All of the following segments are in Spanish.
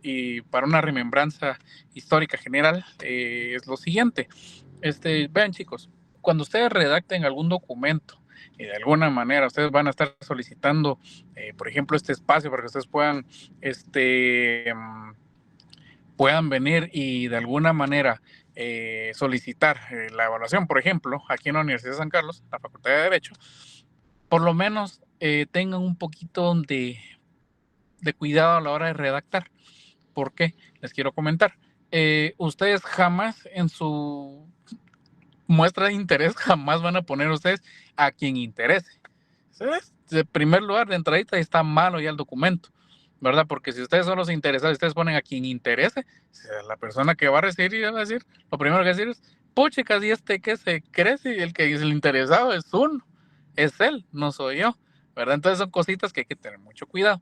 y para una remembranza histórica general es lo siguiente. Vean chicos, cuando ustedes redacten algún documento y de alguna manera ustedes van a estar solicitando, por ejemplo, este espacio para que ustedes puedan venir y de alguna manera solicitar la evaluación, por ejemplo, aquí en la Universidad de San Carlos, la Facultad de Derecho, por lo menos tengan un poquito de cuidado a la hora de redactar. ¿Por qué? Les quiero comentar. Ustedes jamás en su muestra de interés jamás van a poner ustedes a quien interese. ¿Sabes? De primer lugar, de entradita está malo ya el documento, ¿verdad? Porque si ustedes son los interesados, ustedes ponen a quien interese, la persona que va a recibir va a decir, lo primero que va a decir es, puchicas, y que se crece y el que es el interesado es uno, es él, no soy yo, ¿verdad? Entonces son cositas que hay que tener mucho cuidado.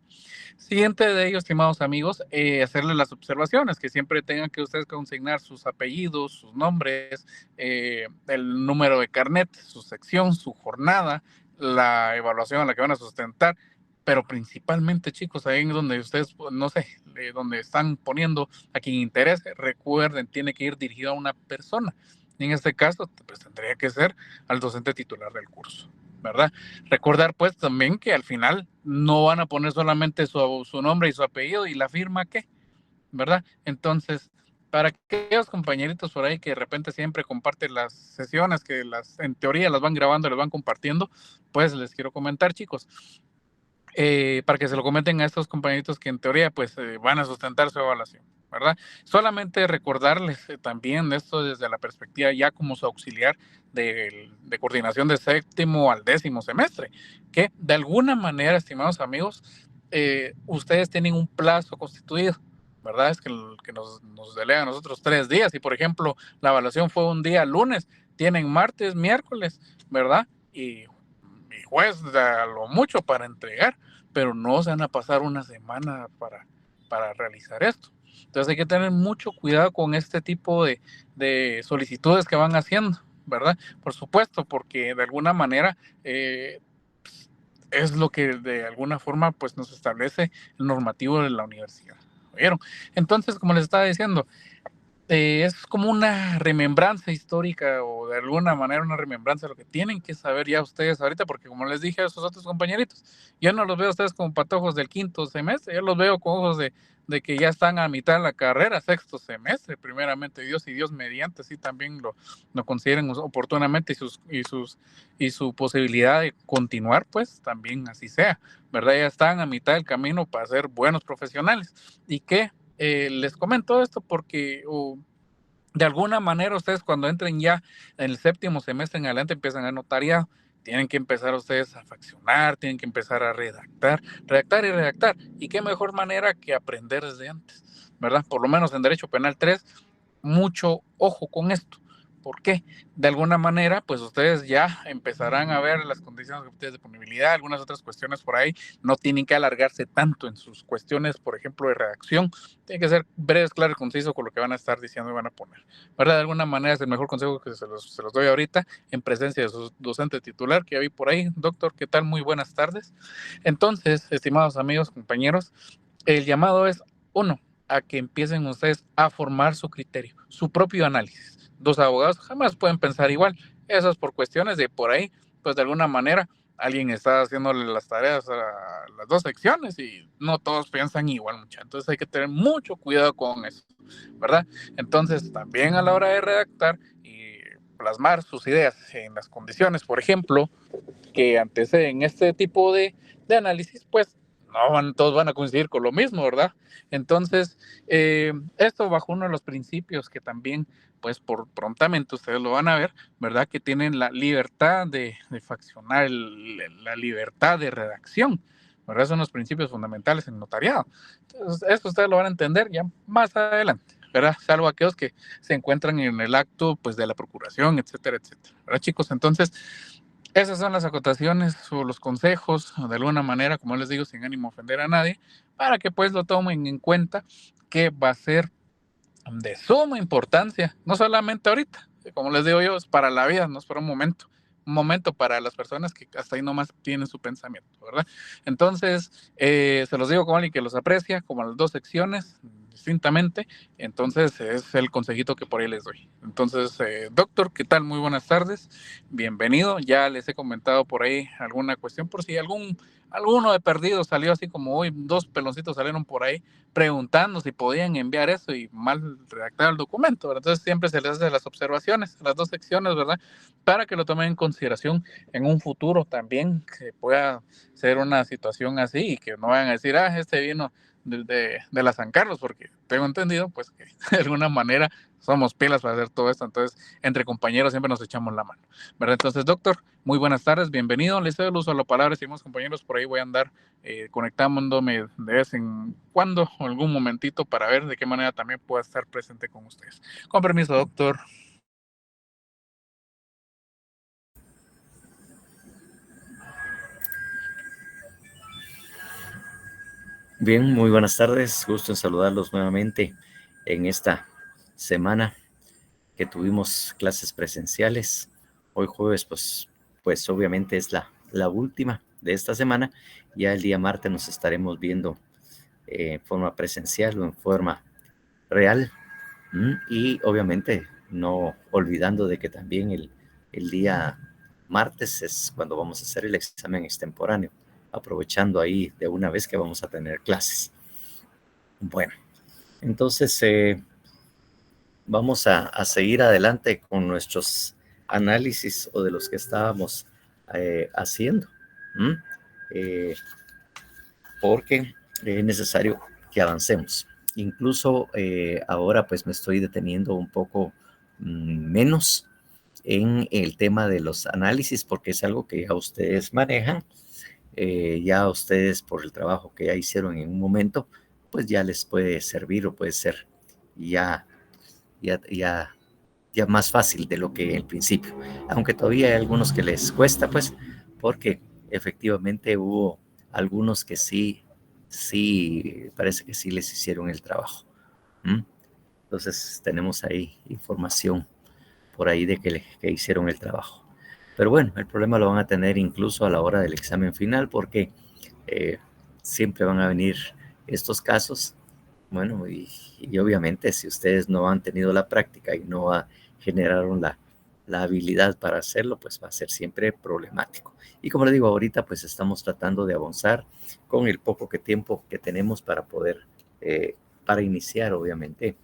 Siguiente de ellos, estimados amigos, hacerles las observaciones, que siempre tengan que ustedes consignar sus apellidos, sus nombres, el número de carnet, su sección, su jornada, la evaluación a la que van a sustentar, pero principalmente, chicos, ahí en donde ustedes, no sé, donde están poniendo a quien interese, recuerden, tiene que ir dirigido a una persona. En este caso, pues tendría que ser al docente titular del curso, ¿verdad? Recordar pues también que al final no van a poner solamente su nombre y su apellido y la firma qué, ¿verdad? Entonces, para aquellos compañeritos por ahí que de repente siempre comparten las sesiones, que en teoría las van grabando, las van compartiendo, pues les quiero comentar, chicos, para que se lo comenten a estos compañeritos que en teoría pues van a sustentar su evaluación, ¿verdad? Solamente recordarles también esto desde la perspectiva ya como su auxiliar de coordinación de séptimo al 10º semestre, que de alguna manera, estimados amigos, ustedes tienen un plazo constituido, ¿verdad? Es que nos delega a nosotros 3 días y, por ejemplo, la evaluación fue un día lunes, tienen martes, miércoles, ¿verdad? Y jueves a lo mucho para entregar, pero no se van a pasar una semana para realizar esto. Entonces hay que tener mucho cuidado con este tipo de solicitudes que van haciendo, ¿verdad? Por supuesto, porque de alguna manera es lo que de alguna forma pues nos establece el normativo de la universidad. ¿Vieron? Entonces, como les estaba diciendo, es como una remembranza histórica o de alguna manera una remembranza de lo que tienen que saber ya ustedes ahorita, porque como les dije a esos otros compañeritos, yo no los veo a ustedes como patojos del 5º semestre, yo los veo con ojos de que ya están a mitad de la carrera, 6º semestre, primeramente Dios y Dios mediante, sí también lo consideren oportunamente y su posibilidad de continuar, pues también así sea, ¿verdad? Ya están a mitad del camino para ser buenos profesionales. ¿Y qué? Les comento esto porque de alguna manera ustedes cuando entren ya en el 7º semestre en adelante empiezan a notariado, tienen que empezar ustedes a faccionar, tienen que empezar a redactar y redactar. ¿Y qué mejor manera que aprender desde antes? ¿Verdad? Por lo menos en Derecho Penal 3, mucho ojo con esto. ¿Por qué? De alguna manera, pues ustedes ya empezarán a ver las condiciones de disponibilidad, algunas otras cuestiones por ahí, no tienen que alargarse tanto en sus cuestiones, por ejemplo, de redacción, tienen que ser breves, claros y concisos con lo que van a estar diciendo y van a poner, ¿verdad? De alguna manera es el mejor consejo que se los doy ahorita en presencia de su docente titular que vi por ahí. Doctor, ¿qué tal? Muy buenas tardes. Entonces, estimados amigos, compañeros, el llamado es, uno, a que empiecen ustedes a formar su criterio, su propio análisis. Dos abogados jamás pueden pensar igual. Eso es por cuestiones de por ahí, pues de alguna manera alguien está haciéndole las tareas a las dos secciones y no todos piensan igual, muchachos. Entonces hay que tener mucho cuidado con eso, ¿verdad? Entonces también a la hora de redactar y plasmar sus ideas en las condiciones, por ejemplo, que anteceden este tipo de análisis, pues todos van a coincidir con lo mismo, ¿verdad? Entonces, esto bajo uno de los principios que también, pues por prontamente ustedes lo van a ver, ¿verdad? Que tienen la libertad de faccionar, la libertad de redacción, ¿verdad? Son los principios fundamentales en notariado. Entonces, esto ustedes lo van a entender ya más adelante, ¿verdad? Salvo aquellos que se encuentran en el acto, pues, de la procuración, etcétera, etcétera, ¿verdad, chicos? Entonces, esas son las acotaciones o los consejos, de alguna manera, como les digo, sin ánimo de ofender a nadie, para que pues lo tomen en cuenta, que va a ser de suma importancia, no solamente ahorita, como les digo yo, es para la vida, no es para un momento para las personas que hasta ahí nomás tienen su pensamiento, ¿verdad? Entonces, se los digo como alguien que los aprecia, como las dos secciones, distintamente. Entonces es el consejito que por ahí les doy. Entonces, doctor, ¿qué tal? Muy buenas tardes, bienvenido. Ya les he comentado por ahí alguna cuestión, por si alguno de perdido salió así como hoy, 2 peloncitos salieron por ahí preguntando si podían enviar eso y mal redactar el documento, ¿verdad? Entonces siempre se les hace las observaciones, las 2 secciones, ¿verdad? Para que lo tomen en consideración en un futuro también, que pueda ser una situación así y que no vayan a decir, este vino de la San Carlos, porque tengo entendido pues que de alguna manera somos pilas para hacer todo esto, entonces entre compañeros siempre nos echamos la mano, ¿verdad? Entonces, doctor, muy buenas tardes, bienvenido, le cedo el uso a la palabra, seguimos compañeros, por ahí voy a andar conectándome de vez en cuando, o algún momentito, para ver de qué manera también pueda estar presente con ustedes. Con permiso, doctor. Bien, muy buenas tardes. Gusto en saludarlos nuevamente en esta semana que tuvimos clases presenciales. Hoy jueves, pues obviamente es la última de esta semana. Ya el día martes nos estaremos viendo en forma presencial o en forma real. Y obviamente no olvidando de que también el día martes es cuando vamos a hacer el examen extemporáneo, aprovechando ahí de una vez que vamos a tener clases. Bueno, entonces vamos a seguir adelante con nuestros análisis o de los que estábamos haciendo, ¿m? Eh, porque es necesario que avancemos. Incluso ahora pues me estoy deteniendo un poco menos en el tema de los análisis porque es algo que ya ustedes manejan, ya ustedes por el trabajo que ya hicieron en un momento, pues ya les puede servir o puede ser ya, ya, ya, ya más fácil de lo que al principio. Aunque todavía hay algunos que les cuesta, pues, porque efectivamente hubo algunos que sí, parece que sí les hicieron el trabajo. ¿Mm? Entonces tenemos ahí información por ahí de que hicieron el trabajo. Pero bueno, el problema lo van a tener incluso a la hora del examen final porque eh, siempre van a venir estos casos. Bueno, y obviamente si ustedes no han tenido la práctica y no generaron la habilidad para hacerlo, pues va a ser siempre problemático. Y como le digo, ahorita pues estamos tratando de avanzar con el poco tiempo que tenemos para poder, para iniciar obviamente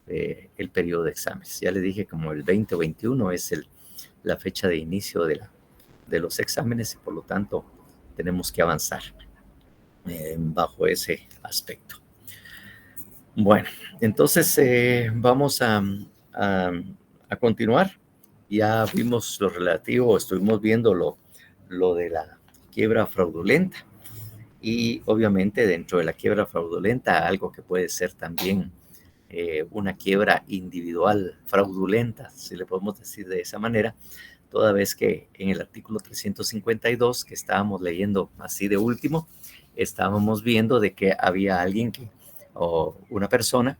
el periodo de exámenes. Ya le dije como el 20 o 21 es la fecha de inicio de los exámenes y por lo tanto tenemos que avanzar bajo ese aspecto. Bueno, entonces vamos a, a continuar. Ya vimos lo relativo, estuvimos viendo lo de la quiebra fraudulenta y obviamente dentro de la quiebra fraudulenta algo que puede ser también una quiebra individual fraudulenta, si le podemos decir de esa manera, toda vez que en el artículo 352 que estábamos leyendo así de último, estábamos viendo de que había alguien o una persona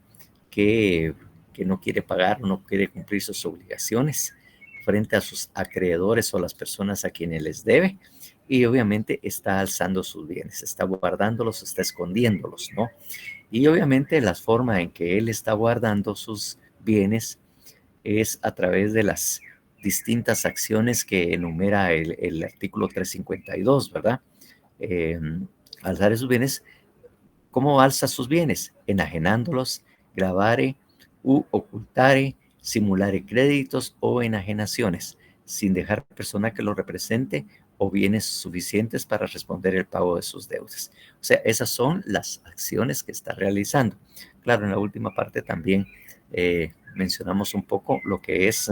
que no quiere pagar, no quiere cumplir sus obligaciones frente a sus acreedores o las personas a quienes les debe, y obviamente está alzando sus bienes, está guardándolos, está escondiéndolos, ¿no? Y obviamente la forma en que él está guardando sus bienes es a través de las distintas acciones que enumera el artículo 352, ¿verdad? Eh, Alzar sus bienes. ¿Cómo alza sus bienes? Enajenándolos, gravare u ocultare, simulare créditos o enajenaciones, sin dejar persona que lo represente o bienes suficientes para responder el pago de sus deudas. O sea, esas son las acciones que está realizando. Claro, en la última parte también mencionamos un poco lo que es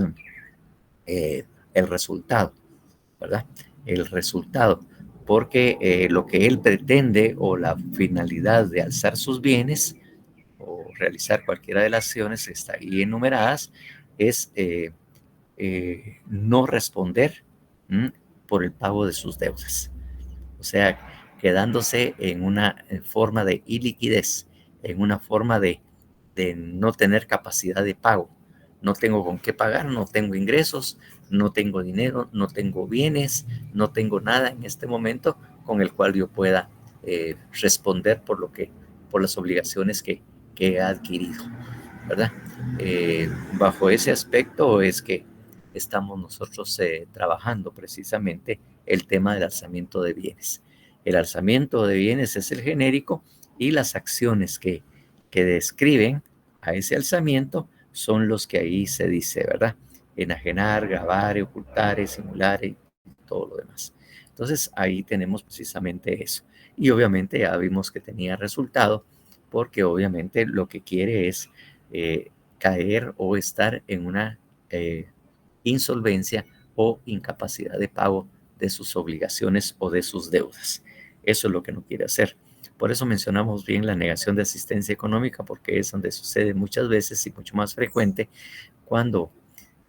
el resultado, ¿verdad? El resultado, porque lo que él pretende o la finalidad de alzar sus bienes o realizar cualquiera de las acciones que está ahí enumeradas es no responder por el pago de sus deudas. O sea, quedándose en una forma de iliquidez, en una forma de no tener capacidad de pago. No tengo con qué pagar, no tengo ingresos, no tengo dinero, no tengo bienes, no tengo nada en este momento con el cual yo pueda responder por las obligaciones que ha adquirido, ¿verdad? Bajo ese aspecto es que estamos nosotros trabajando precisamente el tema del alzamiento de bienes. El alzamiento de bienes es el genérico y las acciones que describen a ese alzamiento son los que ahí se dice, ¿verdad? Enajenar, gravar, ocultar, simular y todo lo demás. Entonces ahí tenemos precisamente eso. Y obviamente ya vimos que tenía resultado porque obviamente lo que quiere es caer o estar en una insolvencia o incapacidad de pago de sus obligaciones o de sus deudas. Eso es lo que no quiere hacer. Por eso mencionamos bien la negación de asistencia económica, porque es donde sucede muchas veces y mucho más frecuente cuando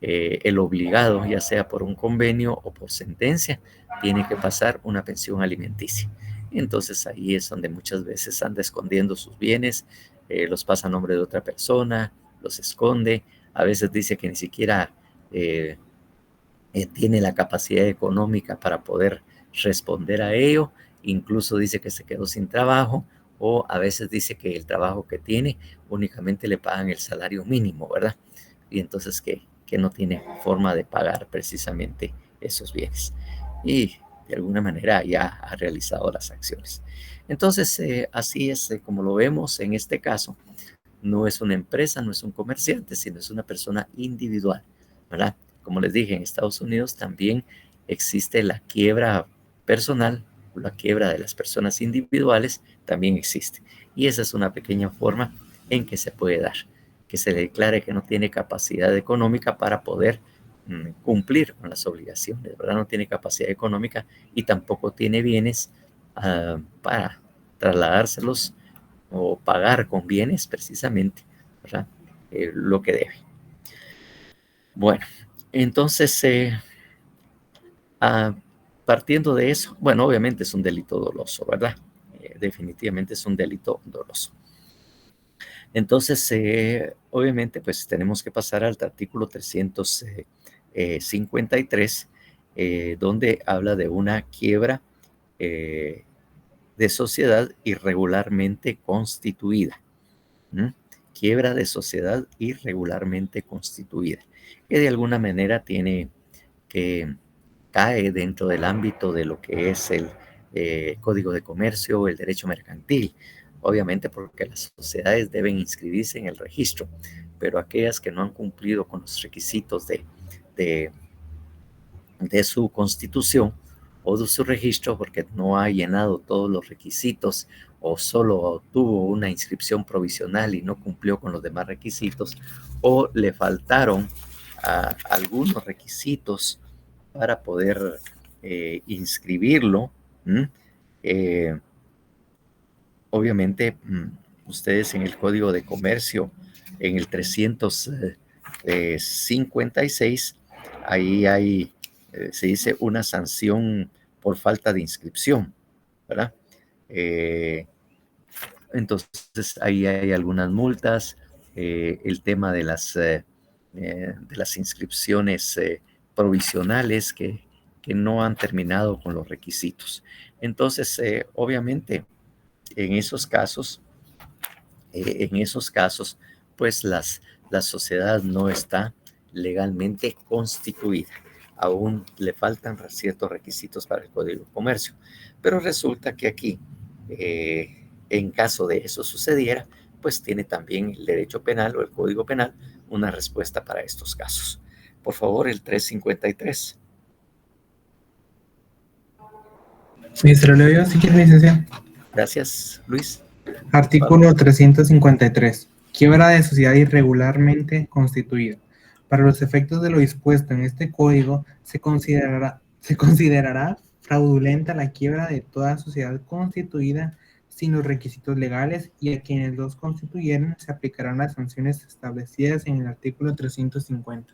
el obligado, ya sea por un convenio o por sentencia, tiene que pasar una pensión alimenticia. Entonces ahí es donde muchas veces anda escondiendo sus bienes, los pasa a nombre de otra persona, los esconde, a veces dice que ni siquiera tiene la capacidad económica para poder responder a ello, incluso dice que se quedó sin trabajo, o a veces dice que el trabajo que tiene únicamente le pagan el salario mínimo, ¿verdad? Y entonces que no tiene forma de pagar precisamente esos bienes. Y de alguna manera ya ha realizado las acciones. Entonces, así es como lo vemos en este caso. No es una empresa, no es un comerciante, sino es una persona individual, ¿verdad? Como les dije, en Estados Unidos también existe la quiebra personal, la quiebra de las personas individuales también existe. Y esa es una pequeña forma en que se puede dar, que se le declare que no tiene capacidad económica para poder cumplir con las obligaciones, ¿verdad? No tiene capacidad económica y tampoco tiene bienes para trasladárselos o pagar con bienes precisamente, ¿verdad? Lo que debe. Bueno, entonces, partiendo de eso, bueno, obviamente es un delito doloso, ¿verdad? Definitivamente es un delito doloso. Entonces, obviamente, pues tenemos que pasar al artículo 353, donde habla de una quiebra de sociedad irregularmente constituida. Quiebra de sociedad irregularmente constituida, que de alguna manera cae dentro del ámbito de lo que es el Código de Comercio o el derecho mercantil, obviamente porque las sociedades deben inscribirse en el registro, pero aquellas que no han cumplido con los requisitos de su constitución o de su registro porque no ha llenado todos los requisitos o solo tuvo una inscripción provisional y no cumplió con los demás requisitos o le faltaron algunos requisitos para poder inscribirlo. Obviamente, ustedes en el Código de Comercio, en el 356, ahí hay, se dice una sanción por falta de inscripción, ¿verdad? Entonces, ahí hay algunas multas, el tema de las inscripciones provisionales que no han terminado con los requisitos. Entonces, obviamente, en esos casos, pues la sociedad no está legalmente constituida. Aún le faltan ciertos requisitos para el Código de Comercio. Pero resulta que aquí, en caso de eso sucediera, pues tiene también el derecho penal o el Código Penal una respuesta para estos casos. Por favor, el 353. Sí, se lo leo yo, si quiere, licenciado. Gracias, Luis. Artículo 353. Quiebra de sociedad irregularmente constituida. Para los efectos de lo dispuesto en este código, se considerará fraudulenta la quiebra de toda sociedad constituida sin los requisitos legales y a quienes los constituyeron se aplicarán las sanciones establecidas en el artículo 350.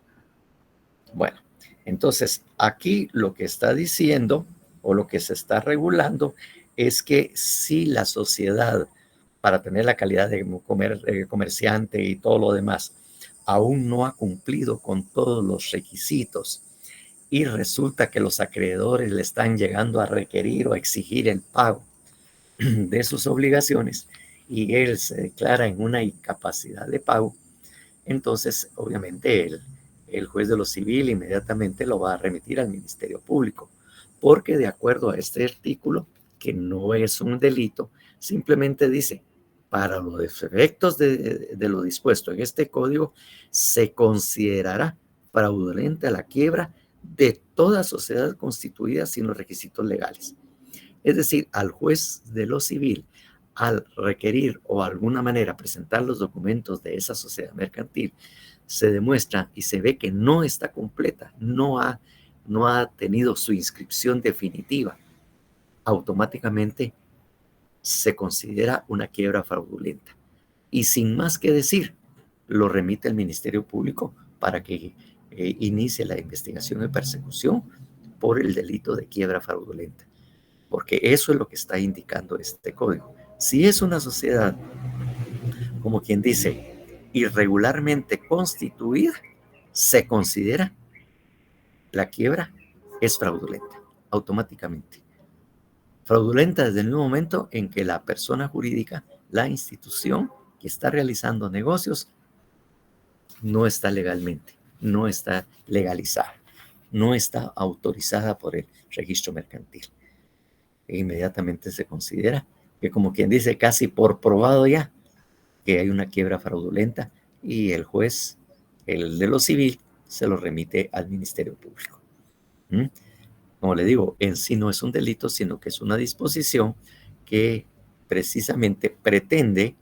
Bueno, entonces aquí lo que está diciendo o lo que se está regulando es que si la sociedad, para tener la calidad de comerciante y todo lo demás, aún no ha cumplido con todos los requisitos y resulta que los acreedores le están llegando a requerir o a exigir el pago de sus obligaciones y él se declara en una incapacidad de pago, entonces obviamente el juez de lo civil inmediatamente lo va a remitir al Ministerio Público, porque de acuerdo a este artículo, que no es un delito, simplemente dice, para los efectos de lo dispuesto en este código, se considerará fraudulenta la quiebra de toda sociedad constituida sin los requisitos legales. Es decir, al juez de lo civil, al requerir o de alguna manera presentar los documentos de esa sociedad mercantil, se demuestra y se ve que no está completa, no ha tenido su inscripción definitiva, automáticamente se considera una quiebra fraudulenta. Y sin más que decir, lo remite al Ministerio Público para que inicie la investigación y persecución por el delito de quiebra fraudulenta. Porque eso es lo que está indicando este código. Si es una sociedad, como quien dice, irregularmente constituida, se considera la quiebra es fraudulenta, automáticamente. Fraudulenta desde el mismo momento en que la persona jurídica, la institución que está realizando negocios, no está legalmente, no está legalizada, no está autorizada por el registro mercantil. E inmediatamente se considera que, como quien dice, casi por probado ya, que hay una quiebra fraudulenta y el juez, el de lo civil, se lo remite al Ministerio Público. Como le digo, en sí no es un delito, sino que es una disposición que precisamente pretende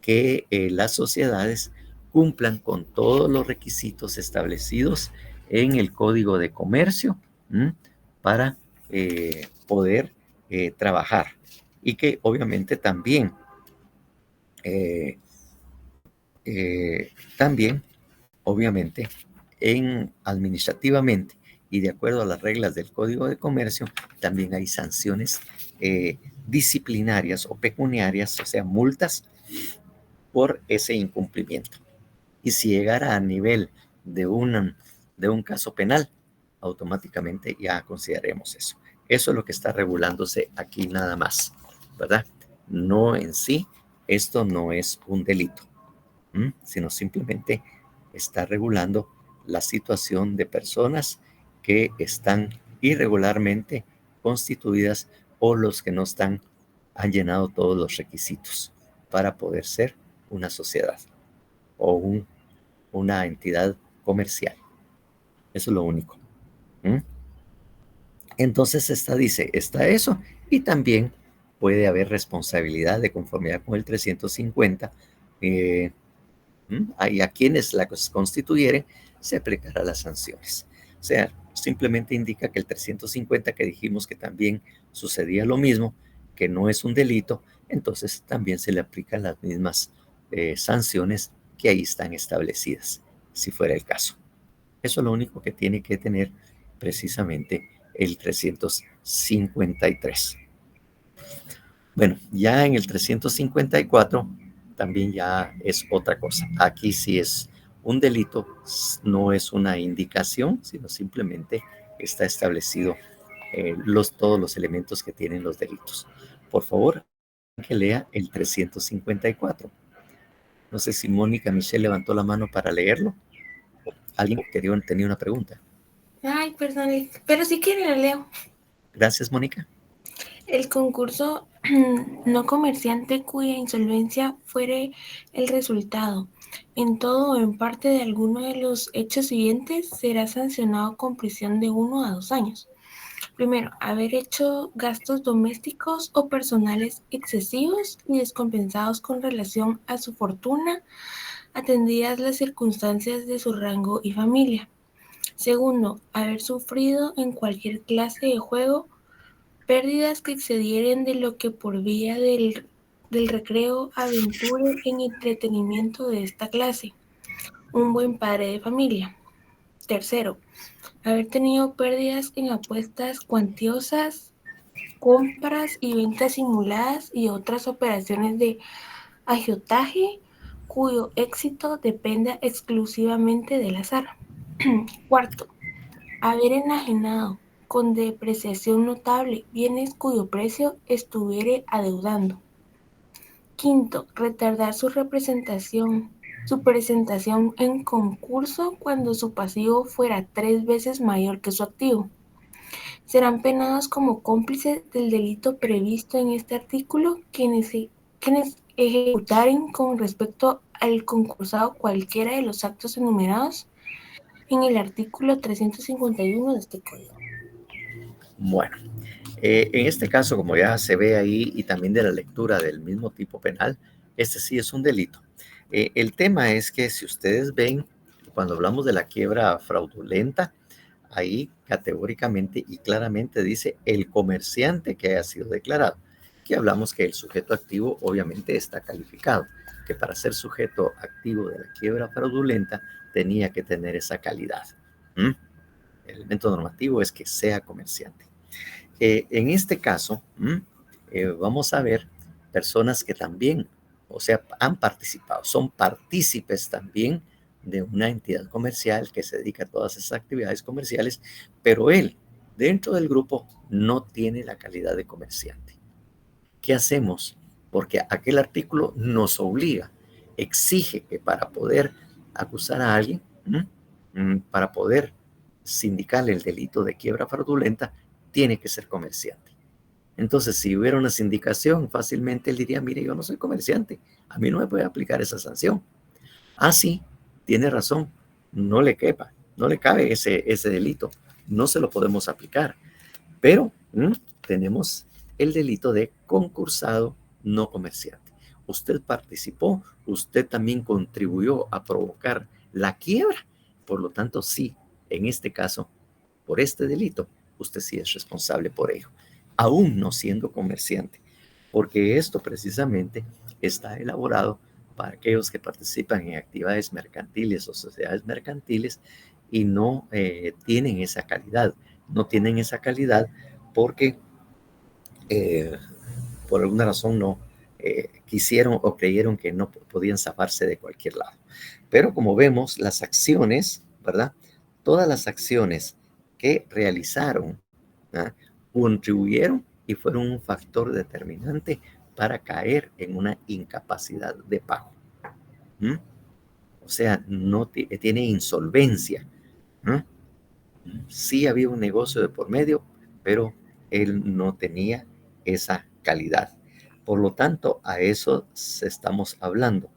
que las sociedades cumplan con todos los requisitos establecidos en el Código de Comercio para poder trabajar, y que obviamente también obviamente administrativamente y de acuerdo a las reglas del Código de Comercio, también hay sanciones disciplinarias o pecuniarias, o sea, multas por ese incumplimiento. Y si llegara a nivel de un caso penal, automáticamente ya consideraremos eso. Eso es lo que está regulándose aquí nada más, ¿verdad? No en sí, esto no es un delito, sino simplemente está regulando la situación de personas que están irregularmente constituidas o los que no han llenado todos los requisitos para poder ser una sociedad o una entidad comercial. Eso es lo único. Entonces está eso, y también puede haber responsabilidad de conformidad con el 350. Y a quienes la constituyeren se aplicará las sanciones. O sea, simplemente indica que el 350, que dijimos que también sucedía lo mismo, que no es un delito, entonces también se le aplican las mismas sanciones que ahí están establecidas, si fuera el caso. Eso es lo único que tiene que tener precisamente el 353. Bueno, ya en el 354 también ya es otra cosa. Aquí sí es un delito, no es una indicación, sino simplemente está establecido todos los elementos que tienen los delitos. Por favor, que lea el 354. No sé si Mónica Michelle levantó la mano para leerlo. Alguien tenía una pregunta. Ay, perdón, pero sí que lo leo. Gracias, Mónica. El concurso no comerciante cuya insolvencia fuere el resultado, en todo o en parte de alguno de los hechos siguientes, será sancionado con prisión de 1 a 2 años. Primero, haber hecho gastos domésticos o personales excesivos y descompensados con relación a su fortuna, atendidas las circunstancias de su rango y familia. Segundo, haber sufrido en cualquier clase de juego pérdidas que excedieren de lo que por vía del recreo aventure en entretenimiento de esta clase, un buen padre de familia. Tercero, haber tenido pérdidas en apuestas cuantiosas, compras y ventas simuladas y otras operaciones de agiotaje cuyo éxito dependa exclusivamente del azar. Cuarto, haber enajenado con depreciación notable bienes cuyo precio estuviere adeudando. Quinto, retardar su presentación en concurso cuando su pasivo fuera 3 veces mayor que su activo. Serán penados como cómplices del delito previsto en este artículo quienes ejecutaren con respecto al concursado cualquiera de los actos enumerados en el artículo 351 de este código. Bueno, en este caso, como ya se ve ahí y también de la lectura del mismo tipo penal, este sí es un delito. El tema es que si ustedes ven, cuando hablamos de la quiebra fraudulenta, ahí categóricamente y claramente dice el comerciante que haya sido declarado. Aquí hablamos que el sujeto activo obviamente está calificado, que para ser sujeto activo de la quiebra fraudulenta tenía que tener esa calidad. El elemento normativo es que sea comerciante. En este caso, vamos a ver personas que también, o sea, han participado, son partícipes también de una entidad comercial que se dedica a todas esas actividades comerciales, pero él, dentro del grupo, no tiene la calidad de comerciante. ¿Qué hacemos? Porque aquel artículo nos obliga, exige que para poder acusar a alguien, para poder sindicarle el delito de quiebra fraudulenta, tiene que ser comerciante. Entonces, si hubiera una sindicación, fácilmente él diría, mire, yo no soy comerciante, a mí no me puede aplicar esa sanción. Ah, sí, tiene razón, no le cabe ese delito, no se lo podemos aplicar. Pero tenemos el delito de concursado no comerciante. Usted participó, usted también contribuyó a provocar la quiebra, por lo tanto, sí, en este caso, por este delito, usted sí es responsable por ello, aún no siendo comerciante, porque esto precisamente está elaborado para aquellos que participan en actividades mercantiles o sociedades mercantiles y no tienen esa calidad. No tienen esa calidad porque por alguna razón no quisieron o creyeron que no podían zafarse de cualquier lado. Pero como vemos, las acciones, ¿verdad? Todas las acciones que realizaron, ¿verdad?, contribuyeron y fueron un factor determinante para caer en una incapacidad de pago. O sea, no tiene insolvencia. Sí había un negocio de por medio, pero él no tenía esa calidad. Por lo tanto, a eso estamos hablando.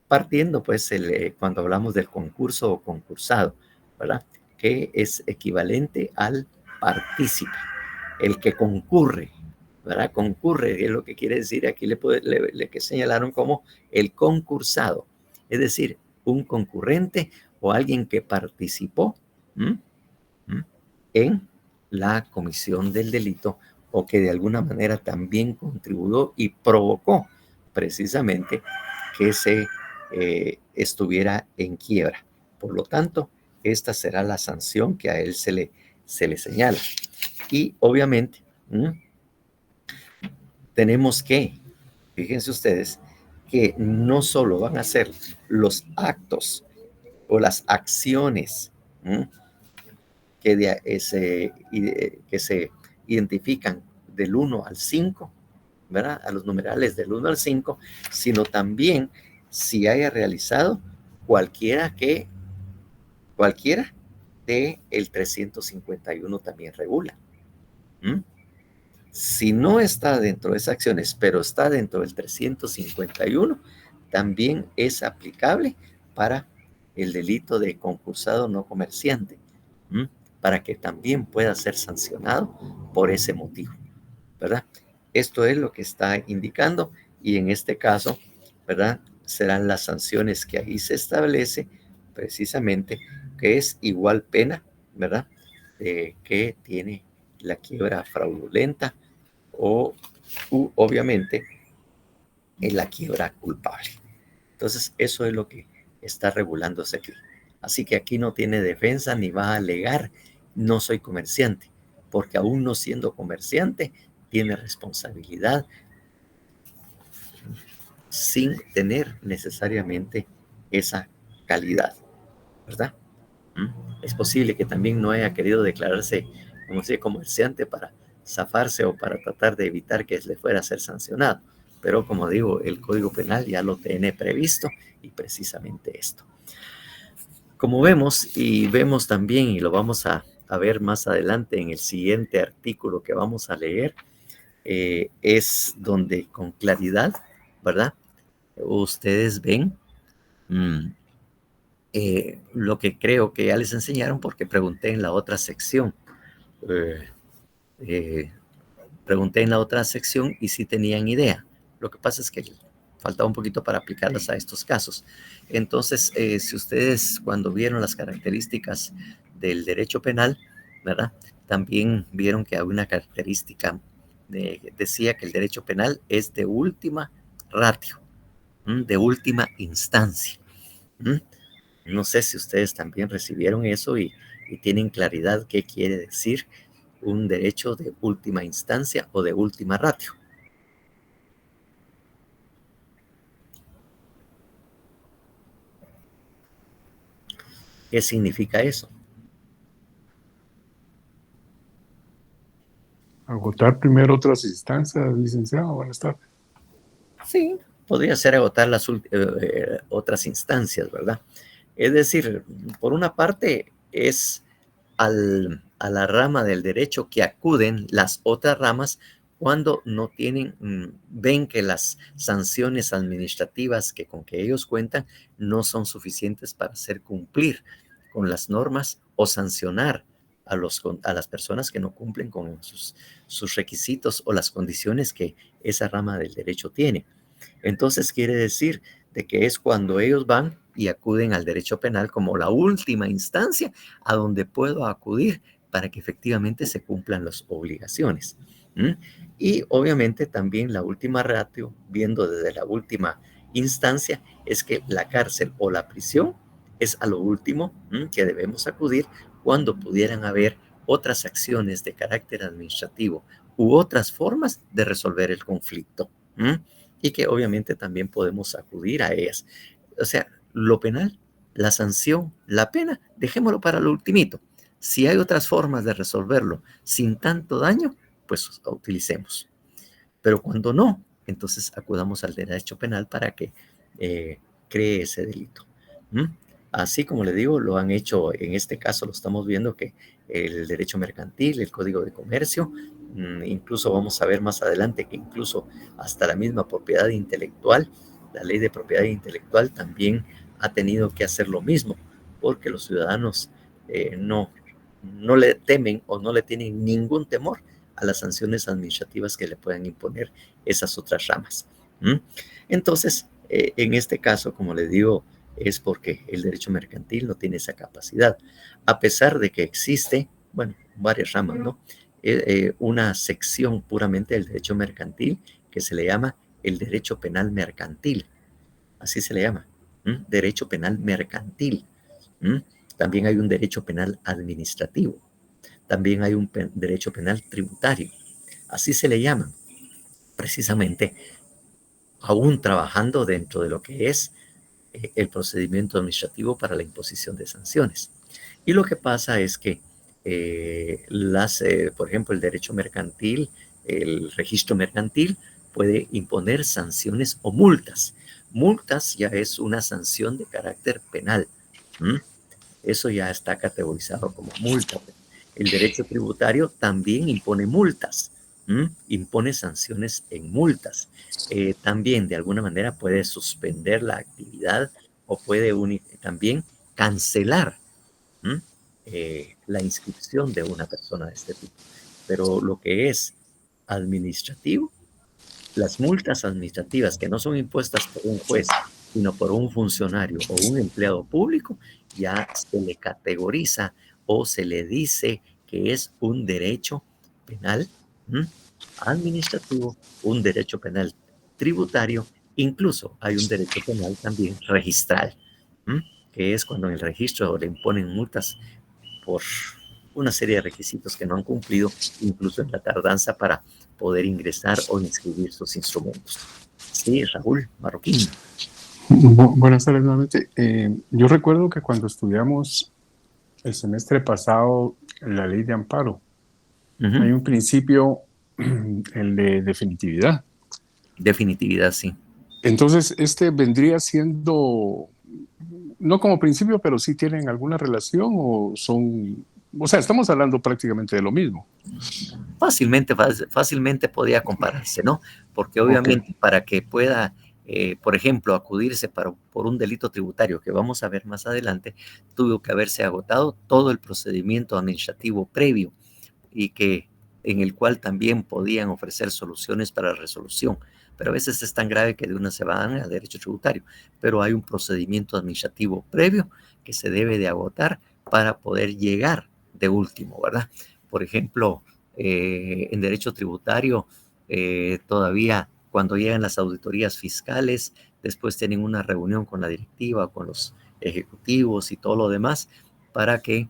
Partiendo, pues, cuando hablamos del concurso o concursado, ¿verdad?, que es equivalente al partícipe, el que concurre, ¿verdad? Concurre, es lo que quiere decir, aquí que señalaron como el concursado, es decir, un concurrente o alguien que participó en la comisión del delito o que de alguna manera también contribuyó y provocó precisamente que se estuviera en quiebra. Por lo tanto, esta será la sanción que a él se le señala. Y obviamente tenemos que, fíjense ustedes, que no solo van a ser los actos o las acciones que se identifican del 1 al 5, ¿verdad?, a los numerales del 1 al 5, sino también si haya realizado cualquiera de el 351 también regula. Si no está dentro de esas acciones, pero está dentro del 351, también es aplicable para el delito de concursado no comerciante, para que también pueda ser sancionado por ese motivo, ¿verdad? Esto es lo que está indicando y en este caso, ¿verdad?, serán las sanciones que ahí se establece precisamente, que es igual pena, ¿verdad?, que tiene la quiebra fraudulenta o obviamente en la quiebra culpable. Entonces, eso es lo que está regulándose aquí. Así que aquí no tiene defensa ni va a alegar no soy comerciante, porque aún no siendo comerciante tiene responsabilidad sin tener necesariamente esa calidad, ¿verdad? Es posible que también no haya querido declararse como si comerciante para zafarse o para tratar de evitar que le fuera a ser sancionado, pero como digo, el Código Penal ya lo tiene previsto y precisamente esto. Como vemos y vemos también, y lo vamos a ver más adelante en el siguiente artículo que vamos a leer, es donde con claridad, ¿verdad? Ustedes ven lo que creo que ya les enseñaron porque pregunté en la otra sección. Pregunté en la otra sección y sí tenían idea. Lo que pasa es que faltaba un poquito para aplicarlas a estos casos. Entonces, si ustedes cuando vieron las características del derecho penal, ¿verdad? También vieron que hay una característica, decía que el derecho penal es de última ratio, de última instancia. No sé si ustedes también recibieron eso y tienen claridad qué quiere decir un derecho de última instancia o de última ratio. ¿Qué significa eso? Agotar primero otras instancias, licenciado. Buenas tardes. Sí, podría ser agotar las otras instancias, ¿verdad? Es decir, por una parte es a la rama del derecho que acuden las otras ramas cuando no tienen, ven que las sanciones administrativas con que ellos cuentan no son suficientes para hacer cumplir con las normas o sancionar a las personas que no cumplen con sus requisitos o las condiciones que esa rama del derecho tiene. Entonces quiere decir de que es cuando ellos van y acuden al derecho penal como la última instancia a donde puedo acudir para que efectivamente se cumplan las obligaciones. Y obviamente también la última ratio, viendo desde la última instancia, es que la cárcel o la prisión es a lo último que debemos acudir cuando pudieran haber otras acciones de carácter administrativo u otras formas de resolver el conflicto. Y que obviamente también podemos acudir a ellas. O sea, lo penal, la sanción, la pena, dejémoslo para lo ultimito. Si hay otras formas de resolverlo sin tanto daño, pues utilicemos. Pero cuando no, entonces acudamos al derecho penal para que cree ese delito. Así como le digo, lo han hecho, en este caso lo estamos viendo que el derecho mercantil, el Código de Comercio, incluso vamos a ver más adelante que incluso hasta la misma propiedad intelectual, la ley de propiedad intelectual también ha tenido que hacer lo mismo, porque los ciudadanos no le temen o no le tienen ningún temor a las sanciones administrativas que le puedan imponer esas otras ramas. Entonces, en este caso, como les digo, es porque el derecho mercantil no tiene esa capacidad, a pesar de que existe, bueno, varias ramas, ¿no? Una sección puramente del derecho mercantil que se le llama el derecho penal mercantil, así se le llama, derecho penal mercantil. También hay un derecho penal administrativo, también hay un derecho penal tributario, así se le llama, precisamente, aún trabajando dentro de lo que es el procedimiento administrativo para la imposición de sanciones. Y lo que pasa es que por ejemplo, el derecho mercantil, el registro mercantil puede imponer sanciones o multas. Multas ya es una sanción de carácter penal. Eso ya está categorizado como multa. El derecho tributario también impone multas. Impone sanciones en multas. También de alguna manera puede suspender la actividad o puede también cancelar la inscripción de una persona de este tipo. Pero lo que es administrativo, las multas administrativas que no son impuestas por un juez, sino por un funcionario o un empleado público, ya se le categoriza o se le dice que es un derecho penal administrativo, un derecho penal tributario, incluso hay un derecho penal también registral, que es cuando en el registro le imponen multas por una serie de requisitos que no han cumplido, incluso en la tardanza para poder ingresar o inscribir sus instrumentos. Sí, Raúl Marroquín. Buenas tardes nuevamente. Yo recuerdo que cuando estudiamos el semestre pasado la ley de amparo, hay un principio, el de definitividad. Definitividad, sí. Entonces, este vendría siendo, no como principio, pero sí tienen alguna relación o son, o sea, estamos hablando prácticamente de lo mismo. Fácilmente podía compararse, ¿no? Porque Ok. obviamente para que pueda, por ejemplo, acudirse por un delito tributario que vamos a ver más adelante, tuvo que haberse agotado todo el procedimiento administrativo previo y en el cual también podían ofrecer soluciones para la resolución. Pero a veces es tan grave que de una se van al derecho tributario, pero hay un procedimiento administrativo previo que se debe de agotar para poder llegar de último, ¿verdad? Por ejemplo, en derecho tributario, todavía cuando llegan las auditorías fiscales, después tienen una reunión con la directiva, con los ejecutivos y todo lo demás para que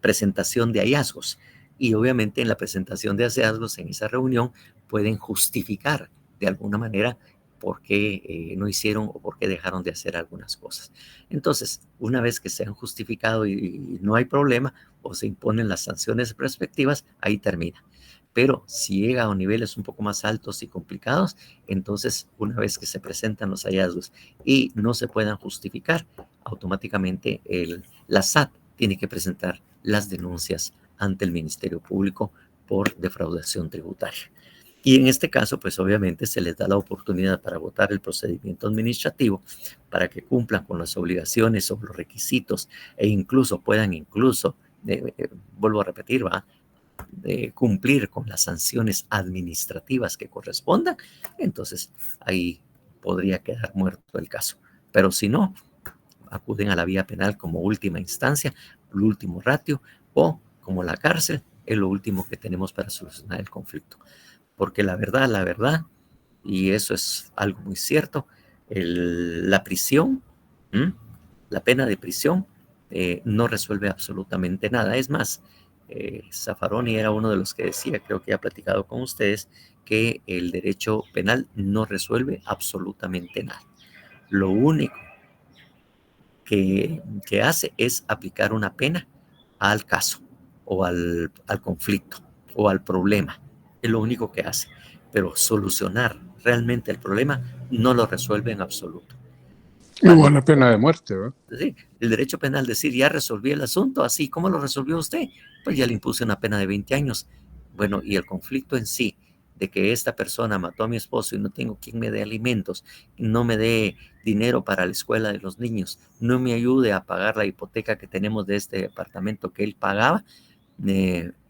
presentación de hallazgos. Y obviamente en la presentación de hallazgos, en esa reunión, pueden justificar de alguna manera por qué no hicieron o por qué dejaron de hacer algunas cosas. Entonces, una vez que se han justificado y no hay problema o se imponen las sanciones respectivas, ahí termina. Pero si llega a niveles un poco más altos y complicados, entonces una vez que se presentan los hallazgos y no se puedan justificar, automáticamente la SAT tiene que presentar las denuncias ante el Ministerio Público por defraudación tributaria. Y en este caso, pues obviamente se les da la oportunidad para agotar el procedimiento administrativo, para que cumplan con las obligaciones o los requisitos e incluso puedan, vuelvo a repetir, cumplir con las sanciones administrativas que correspondan. Entonces ahí podría quedar muerto el caso. Pero si no, acuden a la vía penal como última instancia, el último ratio, o como la cárcel, es lo último que tenemos para solucionar el conflicto. Porque la verdad, y eso es algo muy cierto, la prisión, la pena de prisión, no resuelve absolutamente nada. Es más, Zaffaroni era uno de los que decía, creo que ha platicado con ustedes, que el derecho penal no resuelve absolutamente nada. Lo único que hace es aplicar una pena al caso o al conflicto o al problema. Es lo único que hace. Pero solucionar realmente el problema no lo resuelve en absoluto. Igual la pena de muerte, ¿verdad? Sí, el derecho penal decir, ya resolví el asunto, así, ¿cómo lo resolvió usted? Pues ya le impuse una pena de 20 años. Bueno, y el conflicto en sí, de que esta persona mató a mi esposo y no tengo quien me dé alimentos, no me dé dinero para la escuela de los niños, no me ayude a pagar la hipoteca que tenemos de este departamento que él pagaba,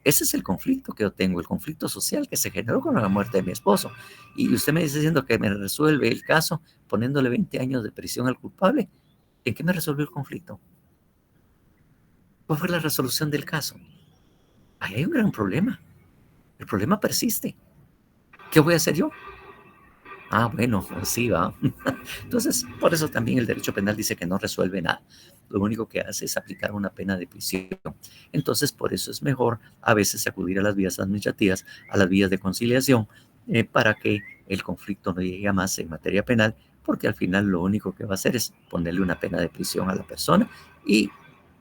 ese es el conflicto que yo tengo, el conflicto social que se generó con la muerte de mi esposo. Y usted me dice diciendo que me resuelve el caso poniéndole 20 años de prisión al culpable. ¿En qué me resolvió el conflicto? ¿Cuál fue la resolución del caso? Ahí hay un gran problema. El problema persiste. ¿Qué voy a hacer yo? Ah, bueno, sí va. Entonces, por eso también el derecho penal dice que no resuelve nada. Lo único que hace es aplicar una pena de prisión. Entonces, por eso es mejor a veces acudir a las vías administrativas, a las vías de conciliación, para que el conflicto no llegue a más en materia penal, porque al final lo único que va a hacer es ponerle una pena de prisión a la persona y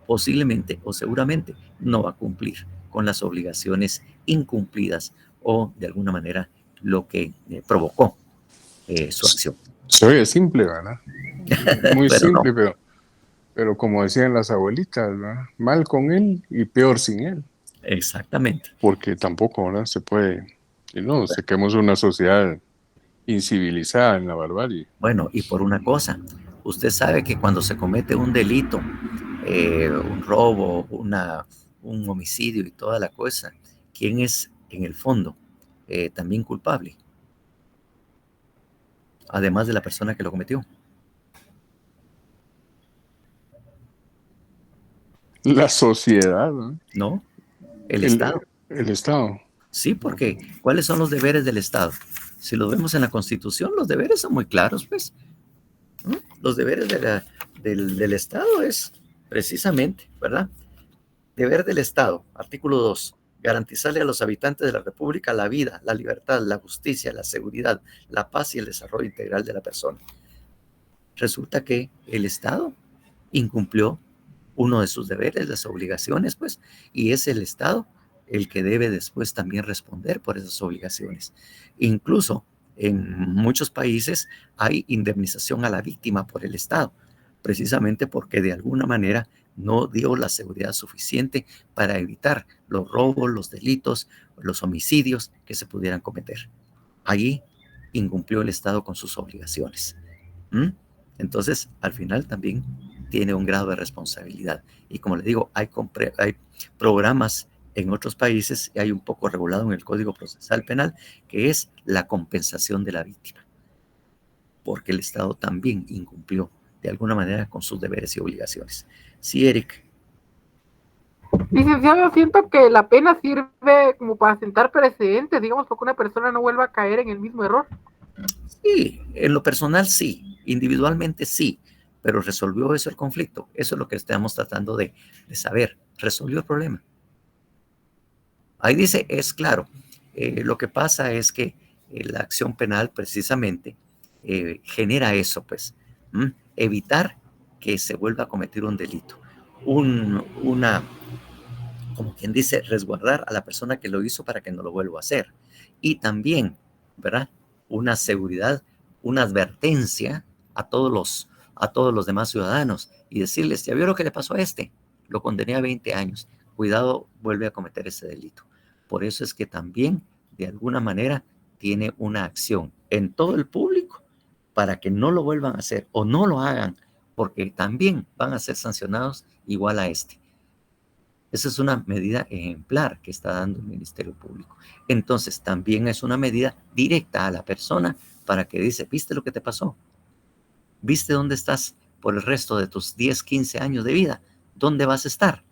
posiblemente o seguramente no va a cumplir con las obligaciones incumplidas o de alguna manera lo que provocó su acción. Se oye simple, ¿verdad? Muy Pero simple, no. pero como decían las abuelitas, ¿verdad? Mal con él y peor sin él. Exactamente. Porque tampoco, ¿verdad? Se puede, y no, sé que hemos una sociedad incivilizada en la barbarie. Bueno, y por una cosa, usted sabe que cuando se comete un delito, un robo, un homicidio y toda la cosa, ¿quién es en el fondo también culpable? Además de la persona que lo cometió. La sociedad, ¿no? ¿No? El Estado. El Estado. Sí, porque ¿cuáles son los deberes del Estado? Si los vemos en la Constitución, los deberes son muy claros, pues. ¿No? Los deberes del Estado es precisamente, ¿verdad? Deber del Estado, artículo 2, garantizarle a los habitantes de la República la vida, la libertad, la justicia, la seguridad, la paz y el desarrollo integral de la persona. Resulta que el Estado incumplió uno de sus deberes, las obligaciones, pues, y es el Estado el que debe después también responder por esas obligaciones. Incluso en muchos países hay indemnización a la víctima por el Estado, precisamente porque de alguna manera no dio la seguridad suficiente para evitar los robos, los delitos, los homicidios que se pudieran cometer. Allí incumplió el Estado con sus obligaciones. Entonces, al final también tiene un grado de responsabilidad. Y como le digo, hay programas en otros países, y hay un poco regulado en el Código Procesal Penal, que es la compensación de la víctima, porque el Estado también incumplió de alguna manera con sus deberes y obligaciones. Sí, Eric. Licenciado, siento que la pena sirve como para sentar precedentes, digamos, para que una persona no vuelva a caer en el mismo error. Sí, en lo personal sí, individualmente sí, pero ¿resolvió eso el conflicto? Eso es lo que estamos tratando de saber. ¿Resolvió el problema? Ahí dice, es claro, lo que pasa es que la acción penal precisamente genera eso, pues, evitar que se vuelva a cometer un delito. Como quien dice, resguardar a la persona que lo hizo para que no lo vuelva a hacer. Y también, ¿verdad? Una seguridad, una advertencia a todos los demás ciudadanos y decirles, ¿ya vio lo que le pasó a este? Lo condené a 20 años. Cuidado, vuelve a cometer ese delito. Por eso es que también, de alguna manera, tiene una acción en todo el público para que no lo vuelvan a hacer o no lo hagan, porque también van a ser sancionados igual a este. Esa es una medida ejemplar que está dando el Ministerio Público. Entonces, también es una medida directa a la persona para que dice, ¿viste lo que te pasó? ¿Viste dónde estás por el resto de tus 10, 15 años de vida? ¿Dónde vas a estar?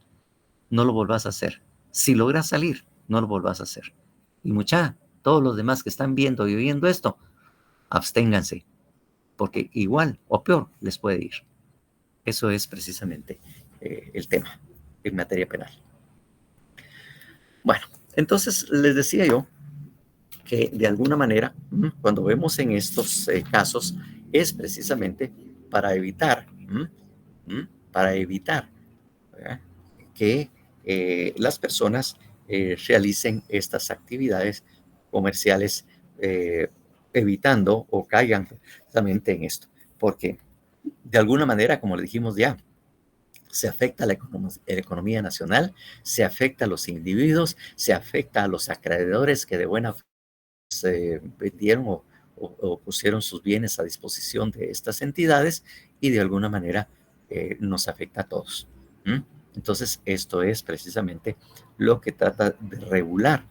No lo volvás a hacer. Si logras salir, no lo volvás a hacer. Y todos los demás que están viendo y oyendo esto, absténganse, porque igual o peor les puede ir. Eso es precisamente el tema en materia penal. Bueno, entonces les decía yo que de alguna manera, cuando vemos en estos casos, es precisamente para evitar, ¿verdad? Que las personas realicen estas actividades comerciales evitando o caigan precisamente en esto, porque de alguna manera, como le dijimos ya, se afecta a la economía nacional, se afecta a los individuos, se afecta a los acreedores que de buena fe se vendieron o pusieron sus bienes a disposición de estas entidades y de alguna manera nos afecta a todos. Entonces, esto es precisamente lo que trata de regular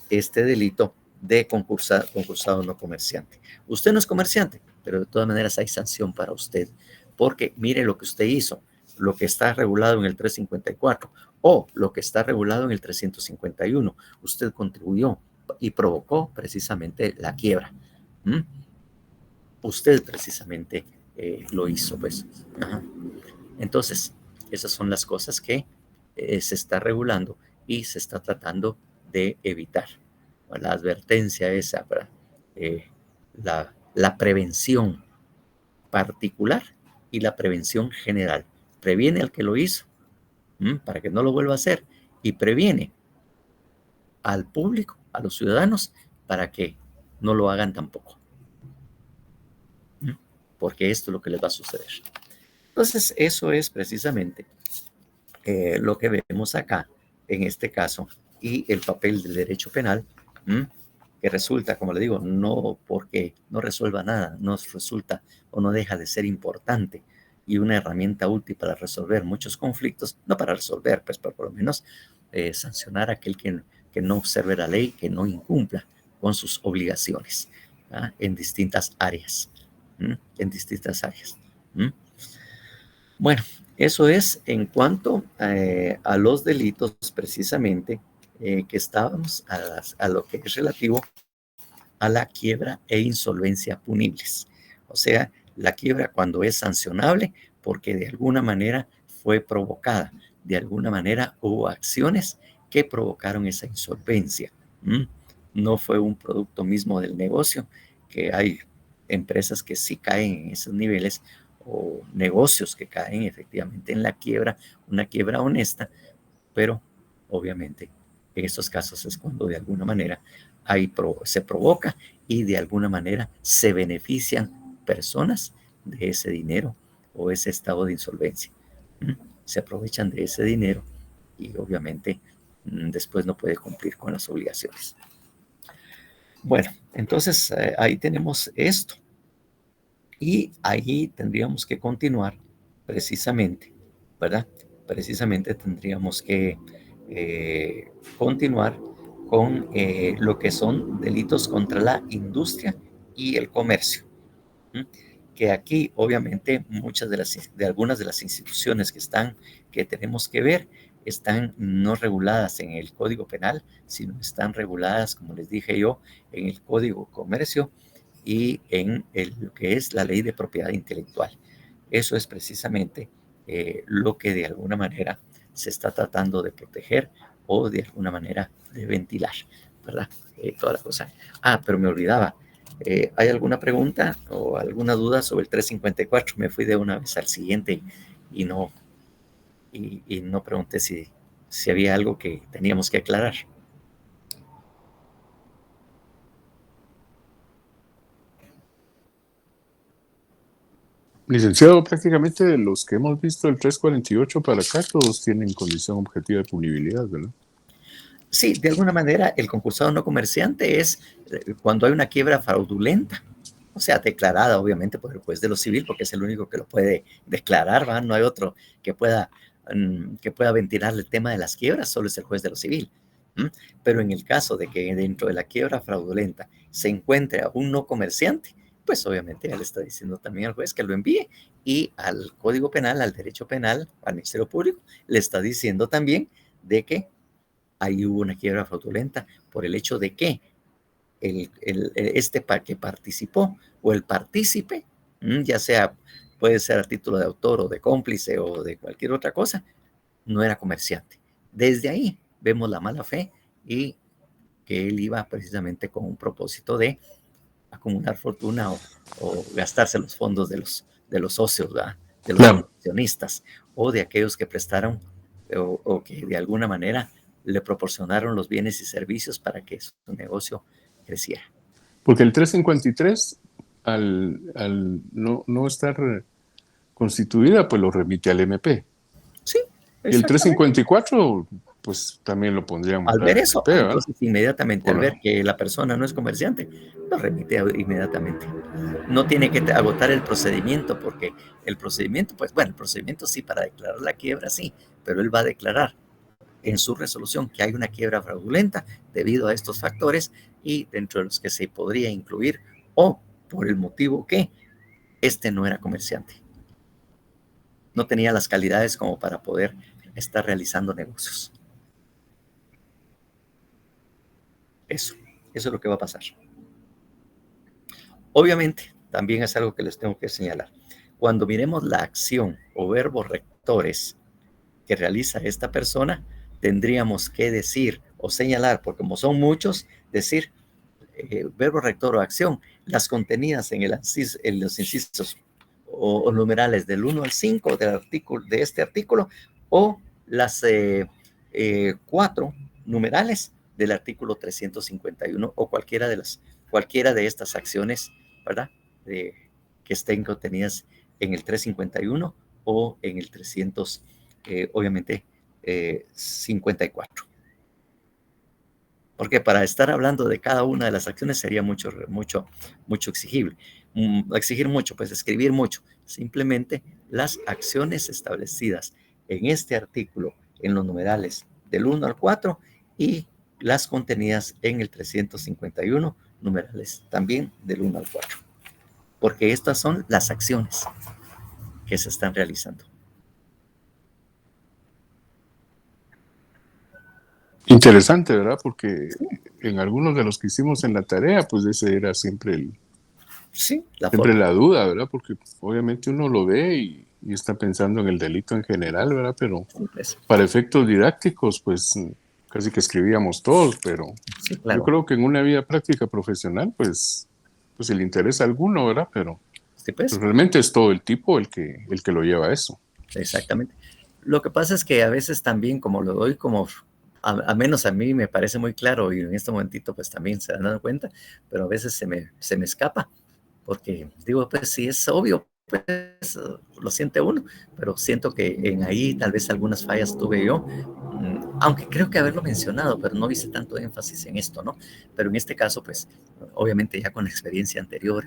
este delito de concursado no comerciante. Usted no es comerciante, pero de todas maneras hay sanción para usted, porque mire lo que usted hizo, lo que está regulado en el 354 o lo que está regulado en el 351. Usted contribuyó y provocó precisamente la quiebra. Usted precisamente lo hizo, pues. Entonces, esas son las cosas que se está regulando y se está tratando de evitar. La advertencia esa, la prevención particular y la prevención general. Previene al que lo hizo para que no lo vuelva a hacer y previene al público, a los ciudadanos, para que no lo hagan tampoco. Porque esto es lo que les va a suceder. Entonces, eso es precisamente lo que vemos acá, en este caso, y el papel del derecho penal, que resulta, como le digo, no porque no resuelva nada, no resulta o no deja de ser importante y una herramienta útil para resolver muchos conflictos, no para resolver, pues, pero por lo menos sancionar a aquel que no observe la ley, que no incumpla con sus obligaciones en distintas áreas. Bueno, eso es en cuanto a los delitos precisamente que estábamos a lo que es relativo a la quiebra e insolvencia punibles. O sea, la quiebra cuando es sancionable porque de alguna manera fue provocada, de alguna manera hubo acciones que provocaron esa insolvencia. No fue un producto mismo del negocio, que hay empresas que sí caen en esos niveles o negocios que caen efectivamente en la quiebra, una quiebra honesta, pero obviamente En estos casos es cuando de alguna manera se provoca y de alguna manera se benefician personas de ese dinero o ese estado de insolvencia. Se aprovechan de ese dinero y obviamente después no puede cumplir con las obligaciones. Bueno, entonces ahí tenemos esto. Y ahí tendríamos que continuar precisamente, ¿verdad? Precisamente tendríamos que continuar con lo que son delitos contra la industria y el comercio. Que aquí, obviamente, algunas de las instituciones que tenemos que ver, están no reguladas en el Código Penal, sino están reguladas, como les dije yo, en el Código Comercio y en lo que es la Ley de Propiedad Intelectual. Eso es precisamente lo que de alguna manera se está tratando de proteger o de alguna manera de ventilar, ¿verdad? Toda la cosa. Pero me olvidaba. ¿Hay alguna pregunta o alguna duda sobre el 354? Me fui de una vez al siguiente y no pregunté si había algo que teníamos que aclarar. Licenciado, prácticamente de los que hemos visto el 348 para acá, todos tienen condición objetiva de punibilidad, ¿verdad? Sí, de alguna manera el concursado no comerciante es cuando hay una quiebra fraudulenta, o sea, declarada obviamente por el juez de lo civil, porque es el único que lo puede declarar, ¿va? No hay otro que pueda ventilar el tema de las quiebras, solo es el juez de lo civil. Pero en el caso de que dentro de la quiebra fraudulenta se encuentre a un no comerciante, pues obviamente ya le está diciendo también al juez que lo envíe, y al Código Penal, al Derecho Penal, al Ministerio Público, le está diciendo también de que ahí hubo una quiebra fraudulenta por el hecho de que que participó o el partícipe, ya sea, puede ser a título de autor o de cómplice o de cualquier otra cosa, no era comerciante. Desde ahí vemos la mala fe y que él iba precisamente con un propósito de acumular fortuna o gastarse los fondos de los socios, ¿verdad? De los accionistas o de aquellos que prestaron o que de alguna manera le proporcionaron los bienes y servicios para que su negocio creciera. Porque el 353, al no estar constituida, pues lo remite al MP. Sí. Y el 354, pues también lo pondríamos al ver eso, MP, entonces inmediatamente al ver que la persona no es comerciante, lo remite inmediatamente. No tiene que agotar el procedimiento, porque el procedimiento, pues bueno, el procedimiento sí, para declarar la quiebra sí, pero él va a declarar en su resolución que hay una quiebra fraudulenta debido a estos factores y dentro de los que se podría incluir o por el motivo que no era comerciante. No tenía las calidades como para poder estar realizando negocios. Eso es lo que va a pasar. Obviamente, también es algo que les tengo que señalar. Cuando miremos la acción o verbos rectores que realiza esta persona, tendríamos que decir o señalar, porque como son muchos, decir verbo rector o acción, las contenidas en los incisos o numerales del 1 al 5 de este artículo, o las 4 numerales del artículo 351 o cualquiera de estas acciones, ¿verdad? Que estén contenidas en el 351 o en el 300, obviamente, 54. Porque para estar hablando de cada una de las acciones sería mucho exigir mucho, pues escribir mucho. Simplemente las acciones establecidas en este artículo, en los numerales del 1 al 4 y las contenidas en el 351, numerales también del 1 al 4. Porque estas son las acciones que se están realizando. Interesante, ¿verdad? Porque en algunos de los que hicimos en la tarea, pues ese era siempre la duda, ¿verdad? Porque obviamente uno lo ve y está pensando en el delito en general, ¿verdad? Pero para efectos didácticos, pues casi que escribíamos todos, pero sí, claro. Yo creo que en una vida práctica profesional, pues el interés alguno, ¿verdad? Pero, sí, pues, realmente es todo el tipo el que lo lleva a eso. Exactamente. Lo que pasa es que a veces también, como lo doy como a menos a mí me parece muy claro, y en este momentito pues también se dan cuenta, pero a veces se me escapa, porque digo, pues sí es obvio, pues lo siente uno, pero siento que en ahí tal vez algunas fallas tuve yo, aunque creo que haberlo mencionado, pero no hice tanto énfasis en esto, ¿no? Pero en este caso, pues obviamente ya con la experiencia anterior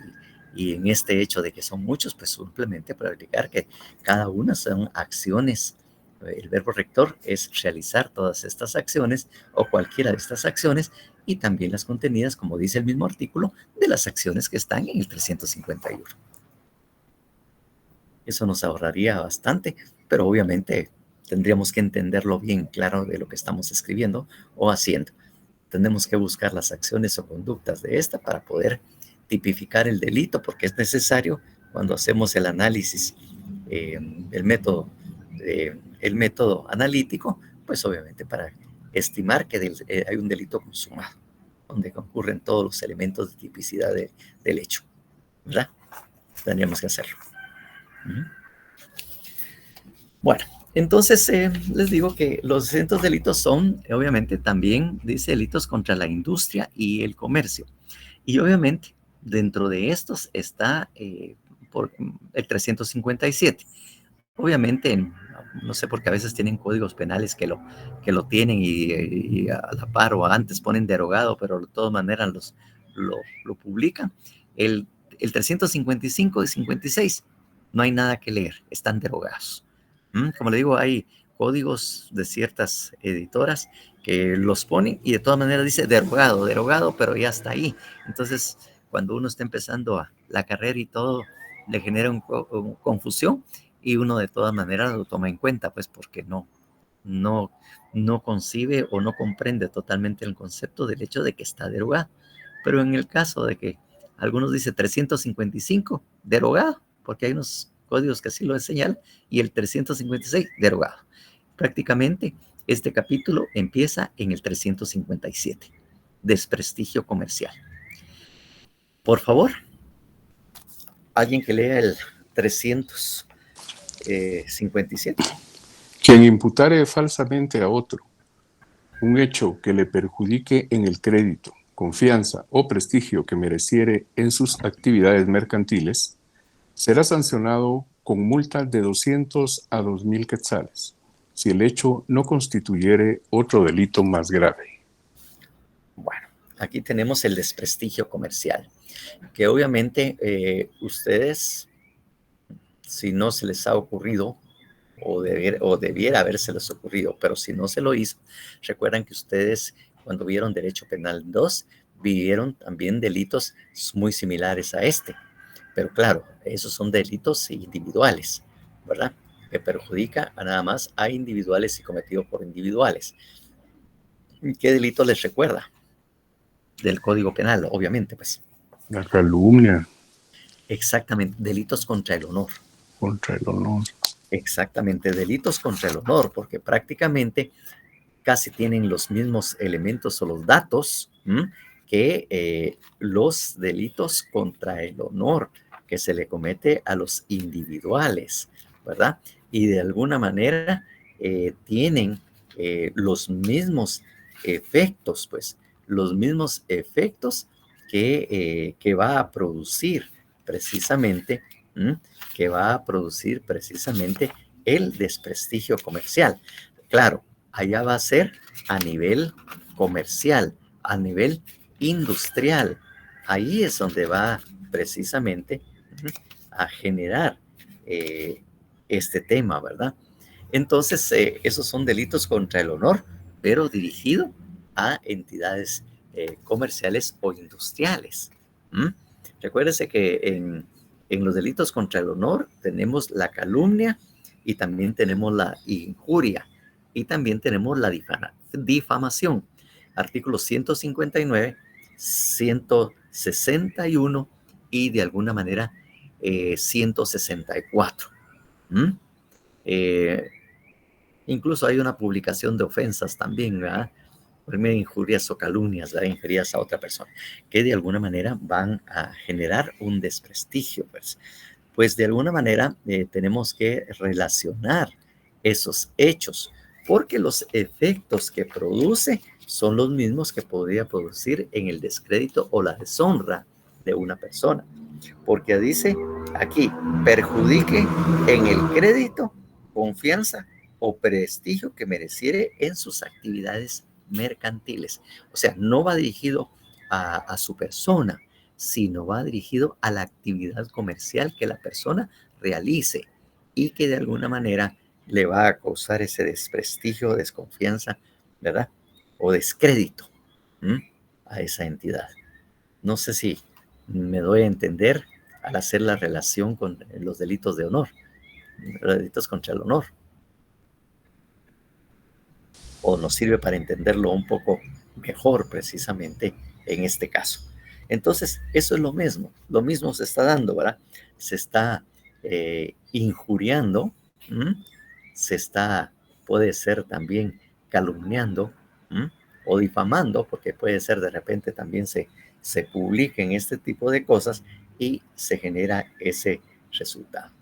y en este hecho de que son muchos, pues simplemente para explicar que cada una son acciones. El verbo rector es realizar todas estas acciones o cualquiera de estas acciones y también las contenidas, como dice el mismo artículo, de las acciones que están en el 351. Eso nos ahorraría bastante, pero obviamente tendríamos que entenderlo bien claro de lo que estamos escribiendo o haciendo. Tenemos que buscar las acciones o conductas de esta para poder tipificar el delito, porque es necesario cuando hacemos el análisis, el método analítico, pues obviamente para estimar que hay un delito consumado, donde concurren todos los elementos de tipicidad del hecho, ¿verdad? Tendríamos que hacerlo. Bueno, entonces les digo que los distintos delitos son, obviamente, también, dice, delitos contra la industria y el comercio. Y obviamente, dentro de estos está por el 357. Obviamente, no sé, porque a veces tienen códigos penales que lo tienen y a la par o antes ponen derogado, pero de todas maneras lo publican. El 355 y 56, no hay nada que leer, están derogados. Como le digo, hay códigos de ciertas editoras que los ponen y de todas maneras dice derogado, pero ya está ahí. Entonces, cuando uno está empezando la carrera y todo, le genera un confusión y uno de todas maneras lo toma en cuenta, pues porque no concibe o no comprende totalmente el concepto del hecho de que está derogado. Pero en el caso de que algunos dicen 355, derogado, porque hay unos códigos que así lo señalan, y el 356, derogado. Prácticamente, este capítulo empieza en el 357, desprestigio comercial. Por favor, alguien que lea el 357. Quien imputare falsamente a otro un hecho que le perjudique en el crédito, confianza o prestigio que mereciere en sus actividades mercantiles, será sancionado con multa de 200 a 2,000 quetzales, si el hecho no constituyere otro delito más grave. Bueno, aquí tenemos el desprestigio comercial, que obviamente ustedes, si no se les ha ocurrido, o debiera habérseles ocurrido, pero si no se lo hizo, recuerdan que ustedes cuando vieron Derecho Penal 2, vivieron también delitos muy similares a este. Pero claro, esos son delitos individuales, ¿verdad? Que perjudica nada más a individuales y cometido por individuales. ¿Qué delito les recuerda? Del Código Penal, obviamente, pues. La calumnia. Exactamente, delitos contra el honor. Contra el honor. Exactamente, delitos contra el honor, porque prácticamente casi tienen los mismos elementos o los datos que los delitos contra el honor que se le comete a los individuales, ¿verdad? Y de alguna manera tienen los mismos efectos, pues, los mismos efectos que va a producir precisamente, el desprestigio comercial. Claro, allá va a ser a nivel comercial, a nivel industrial. Ahí es donde va precisamente a generar este tema, ¿verdad? Entonces, esos son delitos contra el honor, pero dirigido a entidades comerciales o industriales. Recuérdese que en los delitos contra el honor tenemos la calumnia y también tenemos la injuria y también tenemos la difamación. Artículos 159, 161 y de alguna manera 164. Incluso hay una publicación de ofensas también, ¿verdad? Injurias o calumnias, ¿verdad? Inferidas a otra persona, que de alguna manera van a generar un desprestigio, pues de alguna manera tenemos que relacionar esos hechos, porque los efectos que produce son los mismos que podría producir en el descrédito o la deshonra de una persona. Porque dice aquí, perjudique en el crédito, confianza o prestigio que mereciere en sus actividades mercantiles. O sea, no va dirigido a su persona, sino va dirigido a la actividad comercial que la persona realice y que de alguna manera le va a causar ese desprestigio, desconfianza, ¿verdad? O descrédito a esa entidad. No sé si me doy a entender al hacer la relación con los delitos de honor, los delitos contra el honor. O nos sirve para entenderlo un poco mejor precisamente en este caso. Entonces, eso es lo mismo se está dando, ¿verdad? Se está injuriando, puede ser también calumniando o difamando, porque puede ser de repente también se publiquen este tipo de cosas y se genera ese resultado.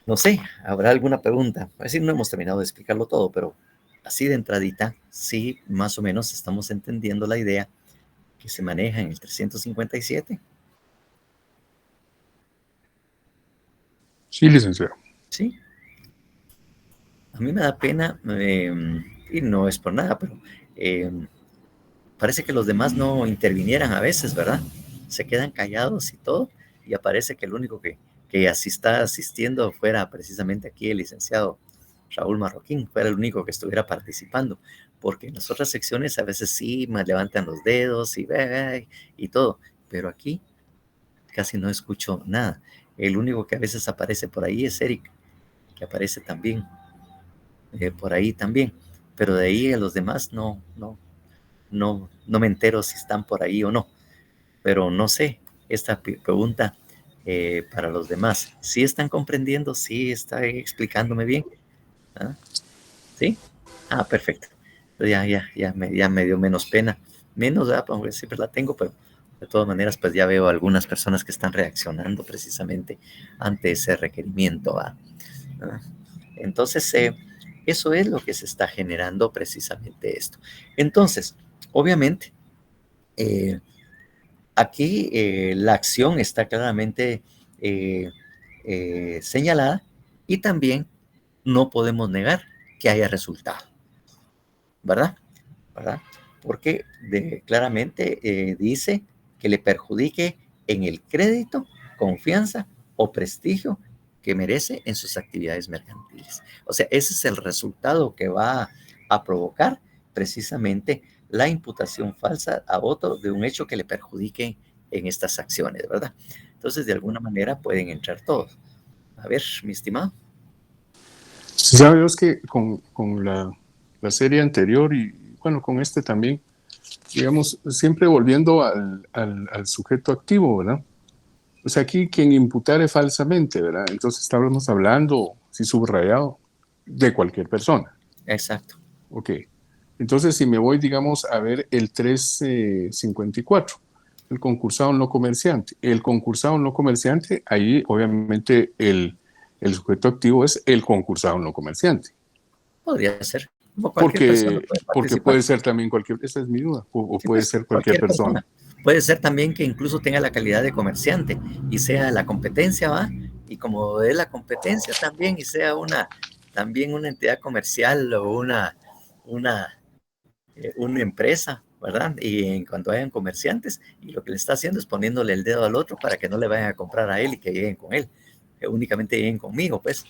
No sé, ¿habrá alguna pregunta? Es decir, no hemos terminado de explicarlo todo, pero así de entradita, sí, más o menos estamos entendiendo la idea que se maneja en el 357. Sí, licenciado. Sí. A mí me da pena, y no es por nada, pero parece que los demás no intervinieran a veces, ¿verdad? Se quedan callados y todo, y aparece que el único que así está asistiendo fuera precisamente aquí el licenciado Raúl Marroquín, fuera el único que estuviera participando, porque en las otras secciones a veces sí me levantan los dedos y todo, pero aquí casi no escucho nada. El único que a veces aparece por ahí es Eric, que aparece también por ahí también, pero de ahí a los demás no me entero si están por ahí o no, pero no sé, esta pregunta para los demás, ¿sí están comprendiendo? ¿Sí está explicándome bien? ¿Ah? ¿Sí? Ah, perfecto. Ya me dio menos pena. Menos, porque siempre la tengo, pero de todas maneras, pues ya veo algunas personas que están reaccionando precisamente ante ese requerimiento. Entonces, eso es lo que se está generando precisamente esto. Entonces, obviamente, aquí la acción está claramente señalada y también no podemos negar que haya resultado, ¿verdad? Porque claramente dice que le perjudique en el crédito, confianza o prestigio que merece en sus actividades mercantiles. O sea, ese es el resultado que va a provocar precisamente la imputación falsa a otro de un hecho que le perjudique en estas acciones, ¿verdad? Entonces, de alguna manera pueden entrar todos. A ver, mi estimado. Sí, sabemos que con la serie anterior y bueno, con este también, digamos, siempre volviendo al sujeto activo, ¿verdad? O sea, aquí quien imputare falsamente, ¿verdad? Entonces estábamos hablando, sí subrayado, de cualquier persona. Exacto. Ok. Entonces, si me voy, digamos, a ver el 354, el concursado no comerciante. El concursado no comerciante, ahí obviamente el sujeto activo es el concursado no comerciante. Podría ser. Porque puede ser también esa es mi duda, o sí, puede ser cualquier persona. Puede ser también que incluso tenga la calidad de comerciante y sea la competencia, ¿va? Y como es la competencia también y sea también una entidad comercial o una empresa, ¿verdad? Y en cuanto hayan comerciantes, y lo que le está haciendo es poniéndole el dedo al otro para que no le vayan a comprar a él y que lleguen con él, que únicamente lleguen conmigo, pues.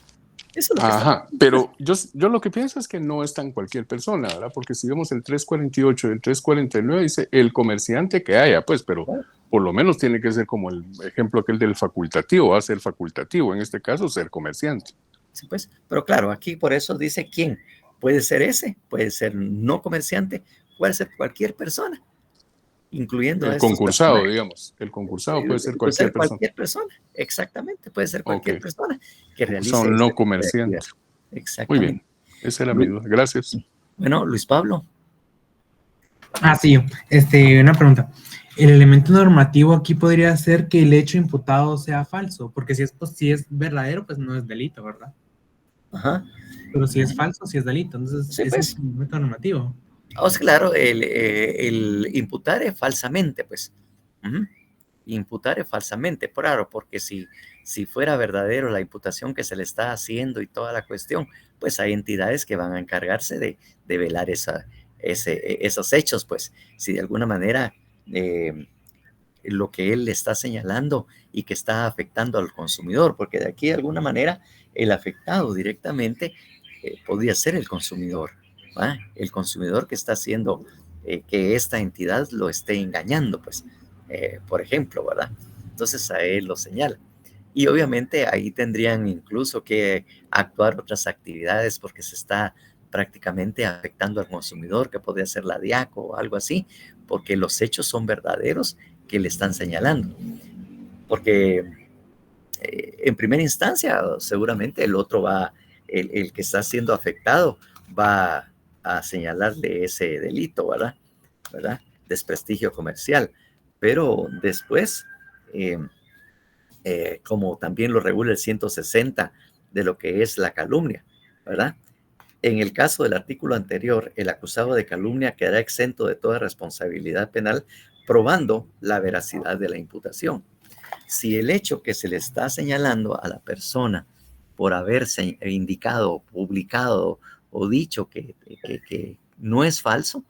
Eso es lo que pero yo lo que pienso es que no es tan cualquier persona, ¿verdad? Porque si vemos el 348 y el 349 dice el comerciante que haya, pues, pero por lo menos tiene que ser como el ejemplo aquel del facultativo, va a ser facultativo, en este caso ser comerciante. Sí, pues, pero claro, aquí por eso dice quién. Puede ser ese, puede ser no comerciante, puede ser cualquier persona, incluyendo el concursado, digamos. El concursado puede ser cualquier persona. Cualquier persona, exactamente, puede ser cualquier persona que realice. Son no comerciantes. Exactamente. Muy bien, esa era mi duda. Gracias. Bueno, Luis Pablo. Sí, una pregunta. El elemento normativo aquí podría ser que el hecho imputado sea falso, porque si es verdadero, pues no es delito, ¿verdad? Ajá. Pero si es falso, si es delito, entonces Sí, ese pues. es el método normativo. O sea, claro, el imputare falsamente, pues. Ujú. Imputare falsamente, claro, porque si fuera verdadero la imputación que se le está haciendo y toda la cuestión, pues hay entidades que van a encargarse de velar esos hechos, pues. Si de alguna manera lo que él le está señalando y que está afectando al consumidor, porque de aquí de alguna manera el afectado directamente podría ser el consumidor, ¿va? El consumidor que está haciendo que esta entidad lo esté engañando, pues, por ejemplo, ¿verdad? Entonces a él lo señala. Y obviamente ahí tendrían incluso que actuar otras actividades porque se está prácticamente afectando al consumidor, que podría ser la DIACO o algo así, porque los hechos son verdaderos que le están señalando. Porque en primera instancia, seguramente el que está siendo afectado va a señalarle ese delito, ¿verdad? ¿Verdad? Desprestigio comercial. Pero después, como también lo regula el 160 de lo que es la calumnia, ¿verdad? En el caso del artículo anterior, el acusado de calumnia quedará exento de toda responsabilidad penal, probando la veracidad de la imputación. Si el hecho que se le está señalando a la persona por haberse indicado, publicado o dicho que no es falso,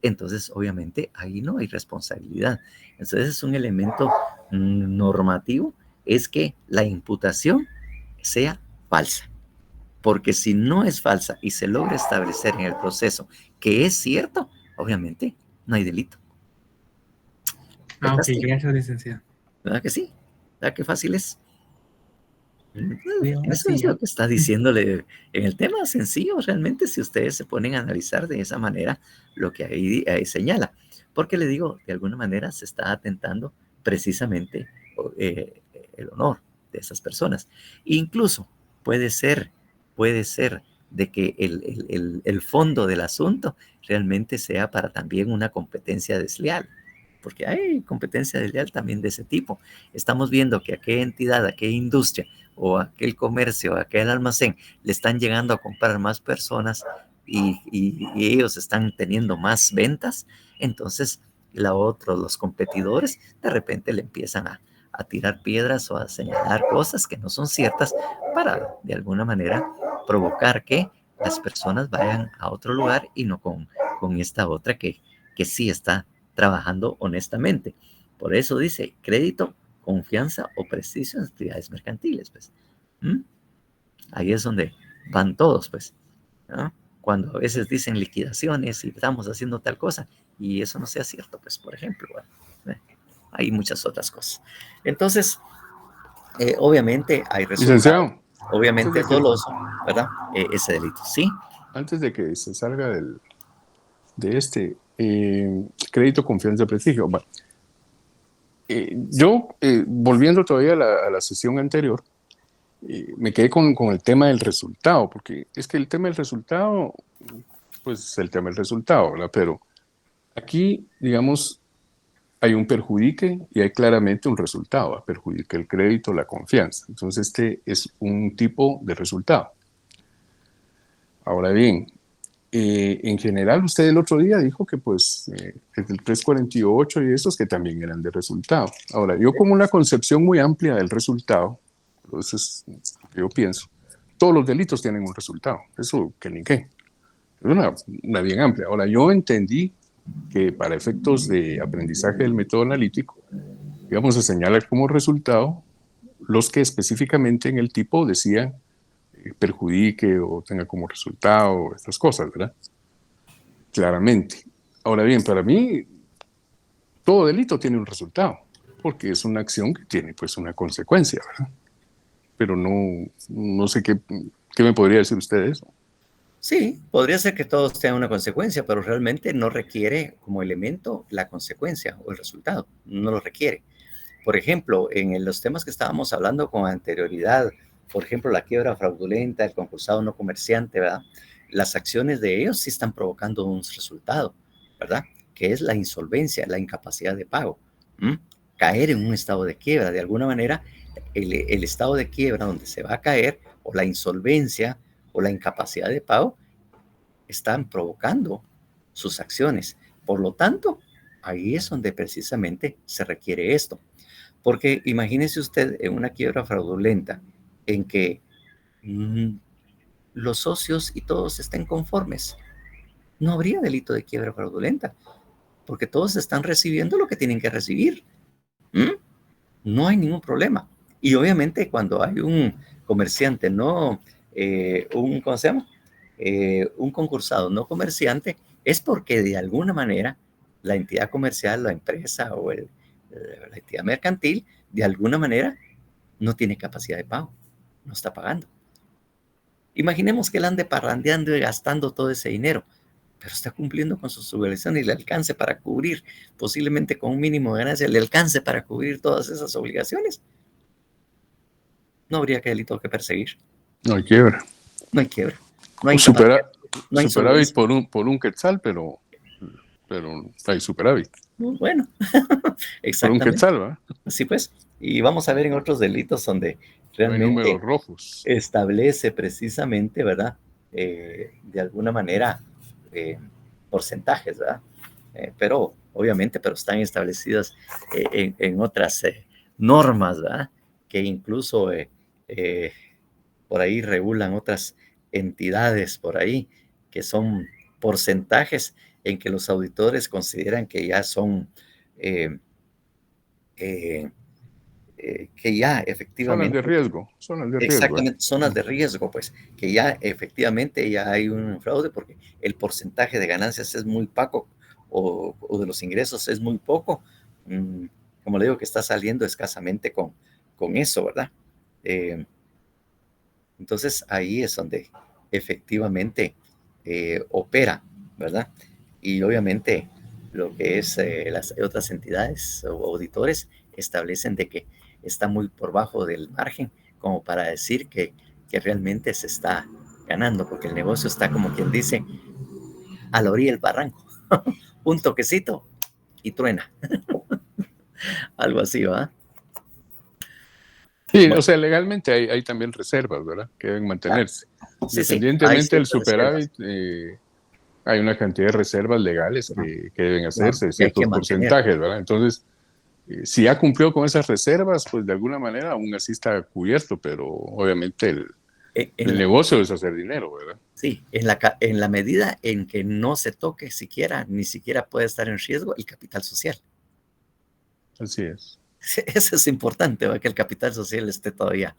entonces obviamente ahí no hay responsabilidad. Entonces es un elemento normativo, es que la imputación sea falsa. Porque si no es falsa y se logra establecer en el proceso que es cierto, obviamente no hay delito. Ah, ok, gracias, licenciado. ¿Verdad que sí? ¿Verdad que fácil es? Sí, ahora Eso sí, es ya. lo que está diciéndole en el tema sencillo, realmente, si ustedes se ponen a analizar de esa manera lo que ahí señala. Porque le digo, de alguna manera se está atentando precisamente el honor de esas personas. Incluso puede ser de que el fondo del asunto realmente sea para también una competencia desleal, porque hay competencia desleal también de ese tipo. Estamos viendo que aquella entidad, aquella industria o aquel comercio, aquel almacén, le están llegando a comprar más personas y ellos están teniendo más ventas, entonces los competidores de repente le empiezan a tirar piedras o a señalar cosas que no son ciertas para de alguna manera provocar que las personas vayan a otro lugar y no con esta otra que sí está trabajando honestamente. Por eso dice crédito, confianza o prestigio en actividades mercantiles, pues. ¿Mm? Ahí es donde van todos, pues, ¿no? Cuando a veces dicen liquidaciones y estamos haciendo tal cosa y eso no sea cierto, pues, por ejemplo, ¿eh? Hay muchas otras cosas. Entonces, obviamente hay resultados, Licenciado, obviamente es doloso, ¿verdad? Ese delito, ¿sí? antes de que se salga de este crédito, confianza, prestigio. Bueno, yo, volviendo todavía a la sesión anterior, me quedé con el tema del resultado, porque es que el tema del resultado, pues el tema del resultado, ¿verdad? Pero aquí, digamos, hay un perjudique y hay claramente un resultado, perjudica el crédito, la confianza. Entonces, este es un tipo de resultado. Ahora bien, en general, usted el otro día dijo que pues el 348 y esos que también eran de resultado. Ahora, yo como una concepción muy amplia del resultado, entonces yo pienso, todos los delitos tienen un resultado, eso que ni qué. Es una bien amplia. Ahora, yo entendí que para efectos de aprendizaje del método analítico, íbamos a señalar como resultado los que específicamente en el tipo decían perjudique o tenga como resultado estas cosas, ¿verdad? Claramente. Ahora bien, para mí, todo delito tiene un resultado, porque es una acción que tiene pues una consecuencia, ¿verdad? Pero no sé qué me podría decir usted de eso. Sí, podría ser que todos tengan una consecuencia, pero realmente no requiere como elemento la consecuencia o el resultado, no lo requiere. Por ejemplo, en los temas que estábamos hablando con anterioridad, por ejemplo, la quiebra fraudulenta, el concursado no comerciante, ¿verdad? Las acciones de ellos sí están provocando un resultado, ¿verdad? Que es la insolvencia, la incapacidad de pago. ¿Mm? caer en un estado de quiebra. De alguna manera, el estado de quiebra donde se va a caer, o la insolvencia, o la incapacidad de pago, están provocando sus acciones. Por lo tanto, ahí es donde precisamente se requiere esto. Porque imagínese usted en una quiebra fraudulenta en que los socios y todos estén conformes. No habría delito de quiebra fraudulenta, porque todos están recibiendo lo que tienen que recibir. No hay ningún problema. Y obviamente cuando hay un comerciante, no ¿cómo se llama? Un concursado no comerciante, es porque de alguna manera la entidad comercial, la empresa o la entidad mercantil, de alguna manera no tiene capacidad de pago, no está pagando. Imaginemos que él ande parrandeando y gastando todo ese dinero, pero está cumpliendo con sus obligaciones y le alcance para cubrir, posiblemente con un mínimo de ganancia, le alcance para cubrir todas esas obligaciones. No habría que delito que perseguir. No hay quiebra. No hay quiebra. No hay superávit por un quetzal, pero hay superávit. Bueno, exactamente. Por un quetzal, ¿verdad? Así pues. Y vamos a ver en otros delitos donde realmente no hay números rojos. Establece precisamente, ¿verdad? De alguna manera porcentajes, ¿verdad? Pero obviamente, están establecidas en otras normas, ¿verdad? Que incluso por ahí regulan otras entidades por ahí, que son porcentajes en que los auditores consideran que ya son, que ya efectivamente... Zonas de riesgo. Exactamente, zonas de riesgo, pues, que ya efectivamente ya hay un fraude porque el porcentaje de ganancias es muy poco o de los ingresos es muy poco. Como le digo, que está saliendo escasamente con eso, ¿verdad? Entonces ahí es donde efectivamente opera, ¿verdad? Y obviamente lo que es las otras entidades o auditores establecen de que está muy por bajo del margen como para decir que realmente se está ganando, porque el negocio está, como quien dice, a la orilla del barranco. Un toquecito y truena. Algo así, ¿va? Sí, bueno. O sea, legalmente hay también reservas, ¿verdad? Que deben mantenerse. Sí, Independientemente del superávit, hay una cantidad de reservas legales que deben hacerse, ciertos porcentajes, ¿verdad? Entonces, si ya cumplió con esas reservas, pues de alguna manera aún así está cubierto, pero obviamente el negocio es hacer dinero, ¿verdad? Sí, en la medida en que no se toque ni siquiera puede estar en riesgo el capital social. Así es. Eso es importante, ¿verdad? Que el capital social esté todavía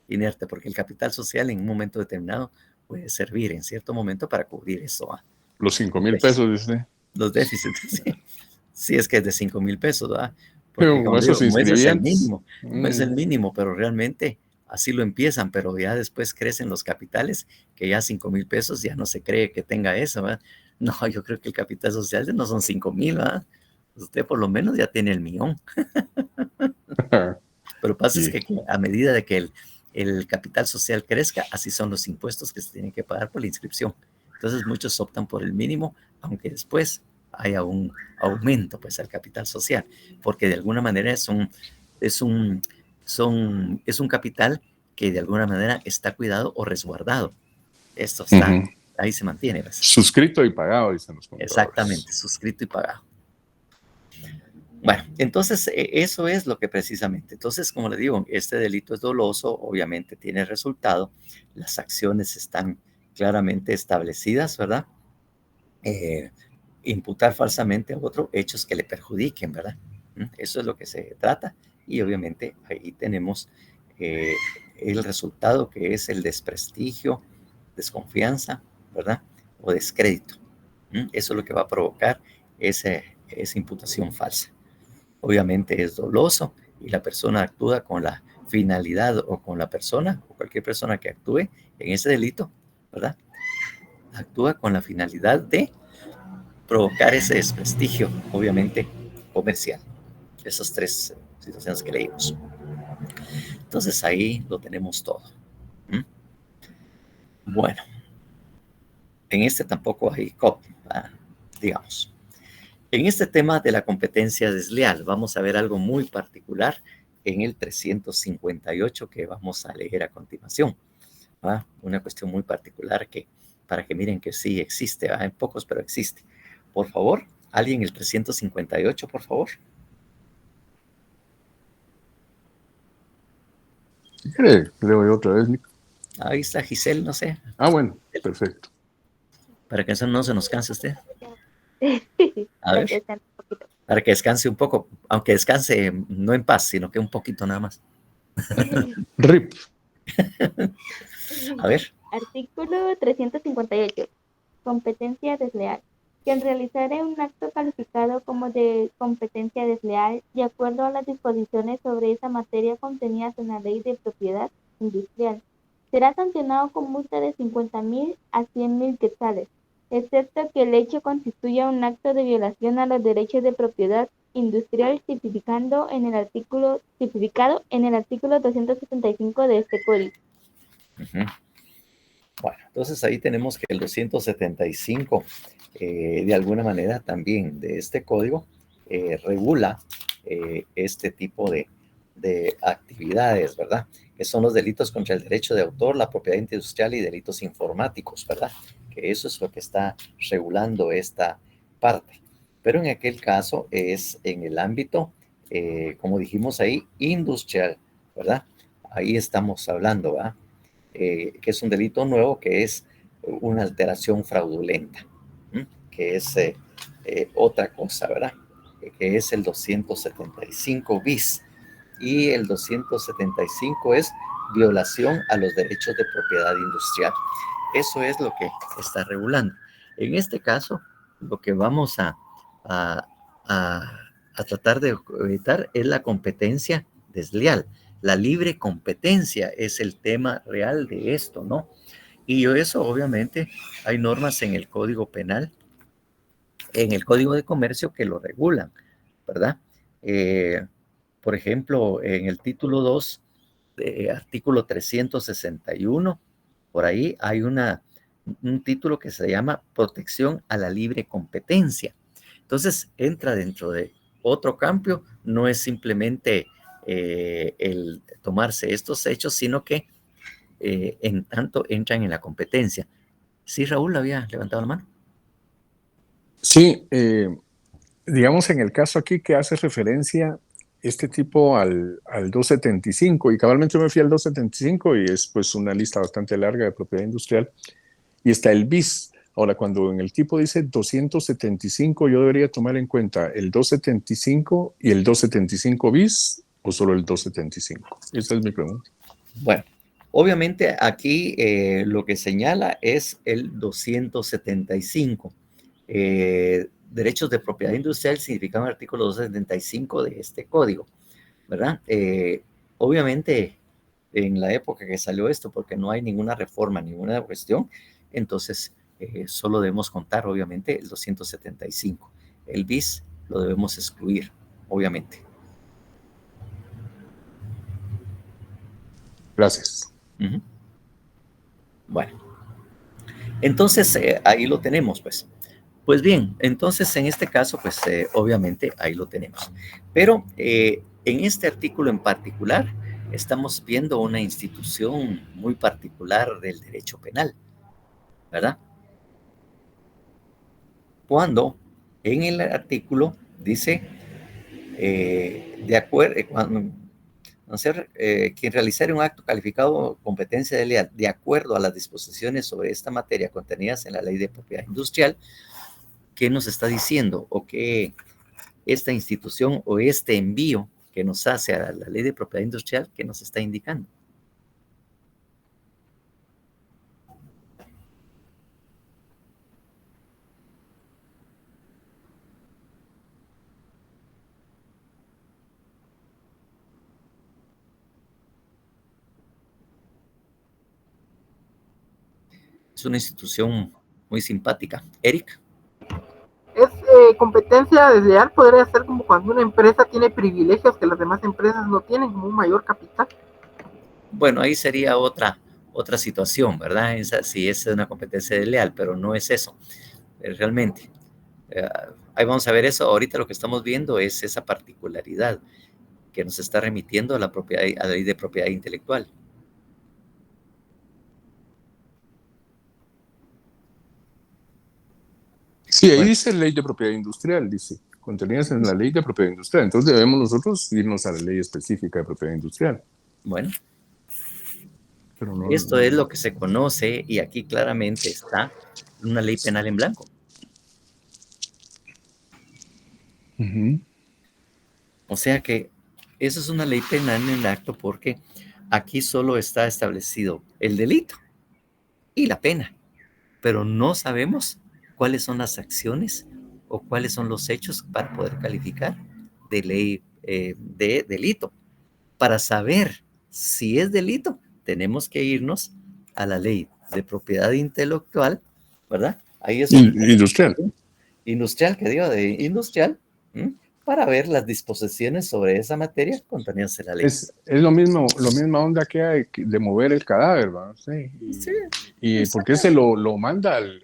inerte, porque el capital social en un momento determinado puede servir en cierto momento para cubrir eso. ¿Va? Los 5,000 pesos, dice. Los déficits, sí. Sí, es que es de 5,000 pesos, ¿verdad? Porque como ese es el mínimo, no es el mínimo, pero realmente así lo empiezan, pero ya después crecen los capitales, que ya 5,000 pesos ya no se cree que tenga eso, ¿verdad? No, yo creo que el capital social no son 5,000, ¿verdad? Usted por lo menos ya tiene el millón. Pero pasa es que a medida de que el capital social crezca, así son los impuestos que se tienen que pagar por la inscripción. Entonces muchos optan por el mínimo, aunque después haya un aumento pues al capital social, porque de alguna manera es un capital que de alguna manera está cuidado o resguardado. Esto está, ahí se mantiene. ¿Ves? Suscrito y pagado, dicen los contadores. Exactamente, suscrito y pagado. Bueno, entonces eso es lo que precisamente, entonces como le digo, este delito es doloso, obviamente tiene resultado, las acciones están claramente establecidas, ¿verdad? Imputar falsamente a otro hechos que le perjudiquen, ¿verdad? Eso es lo que se trata y obviamente ahí tenemos el resultado que es el desprestigio, desconfianza, ¿verdad? O descrédito. Eso es lo que va a provocar esa imputación falsa. Obviamente es doloso y la persona actúa con la finalidad o con la persona o cualquier persona que actúe en ese delito, ¿verdad? Actúa con la finalidad de provocar ese desprestigio, obviamente, comercial. Esas tres situaciones que leímos. Entonces ahí lo tenemos todo. Bueno, en este tampoco hay COP, digamos. En este tema de la competencia desleal, vamos a ver algo muy particular en el 358 que vamos a leer a continuación. ¿Va? Una cuestión muy particular que, para que miren que sí existe, ¿va? En pocos, pero existe. Por favor, alguien el 358, por favor. Si quiere, leo yo otra vez, Nico. Ahí está Giselle, no sé. Ah, bueno, perfecto. Para que eso no se nos canse usted. A ver, para que descanse un poco, aunque descanse no en paz, sino que un poquito nada más. RIP. A ver. Artículo 358. Competencia desleal. Quien realizare un acto calificado como de competencia desleal, de acuerdo a las disposiciones sobre esa materia contenidas en la Ley de Propiedad Industrial, será sancionado con multa de 50,000 a 100,000 quetzales, excepto que el hecho constituya un acto de violación a los derechos de propiedad industrial tipificado en el artículo 275 de este código. Bueno, entonces ahí tenemos que el 275, de alguna manera también de este código, regula este tipo de actividades, ¿verdad? Que son los delitos contra el derecho de autor, la propiedad industrial y delitos informáticos, ¿verdad? Que eso es lo que está regulando esta parte. Pero en aquel caso es en el ámbito, como dijimos ahí, industrial, ¿verdad? Ahí estamos hablando, ¿verdad? Que es un delito nuevo, que es una alteración fraudulenta, que es otra cosa, ¿verdad? Que es el 275 bis. Y el 275 es violación a los derechos de propiedad industrial. Eso es lo que está regulando. En este caso, lo que vamos a tratar de evitar es la competencia desleal. La libre competencia es el tema real de esto, ¿no? Y eso, obviamente, hay normas en el Código Penal, en el Código de Comercio que lo regulan, ¿verdad? Por ejemplo, en el título 2, artículo 361, por ahí hay un título que se llama Protección a la libre competencia. Entonces, entra dentro de otro campo, no es simplemente el tomarse estos hechos, sino que en tanto entran en la competencia. Sí, Raúl había levantado la mano. Sí, digamos en el caso aquí que hace referencia este tipo al 275, y cabalmente me fui al 275 y es pues una lista bastante larga de propiedad industrial, y está el bis. Ahora, cuando en el tipo dice 275, yo debería tomar en cuenta el 275 y el 275 bis, o solo el 275. Esa es mi pregunta. Bueno, obviamente aquí lo que señala es el 275. Derechos de propiedad industrial significan el artículo 275 de este código, ¿verdad? Obviamente, en la época que salió esto, porque no hay ninguna reforma, ninguna cuestión, entonces solo debemos contar, obviamente, el 275. El bis lo debemos excluir, obviamente. Gracias. Bueno, entonces ahí lo tenemos, pues. Pues bien, entonces en este caso, pues obviamente ahí lo tenemos. Pero en este artículo en particular, estamos viendo una institución muy particular del derecho penal, ¿verdad? Cuando en el artículo dice, de acuerdo, quien realizara un acto calificado competencia desleal de acuerdo a las disposiciones sobre esta materia contenidas en la Ley de Propiedad Industrial, ¿qué nos está diciendo? O qué esta institución o este envío que nos hace a la Ley de Propiedad Industrial, ¿qué nos está indicando? Es una institución muy simpática. Eric. Es competencia desleal, podría ser como cuando una empresa tiene privilegios que las demás empresas no tienen, como un mayor capital. Bueno, ahí sería otra situación, ¿verdad? Esa sí es una competencia desleal, pero no es eso, realmente. Ahí vamos a ver eso. Ahorita lo que estamos viendo es esa particularidad que nos está remitiendo a la ley de propiedad intelectual. Sí, ahí dice ley de propiedad industrial, dice, contenidas en la ley de propiedad industrial. Entonces debemos nosotros irnos a la ley específica de propiedad industrial. Bueno, pero esto es lo que se conoce, y aquí claramente está una ley penal en blanco. O sea que eso es una ley penal en acto, porque aquí solo está establecido el delito y la pena, pero no sabemos cuáles son las acciones o cuáles son los hechos para poder calificar de ley de delito. Para saber si es delito, tenemos que irnos a la ley de propiedad intelectual, ¿verdad? Ahí es industrial. Industrial, que digo, de industrial, para ver las disposiciones sobre esa materia contenidas en la ley. Es la misma onda que hay de mover el cadáver, ¿verdad? Sí. Y porque se lo manda al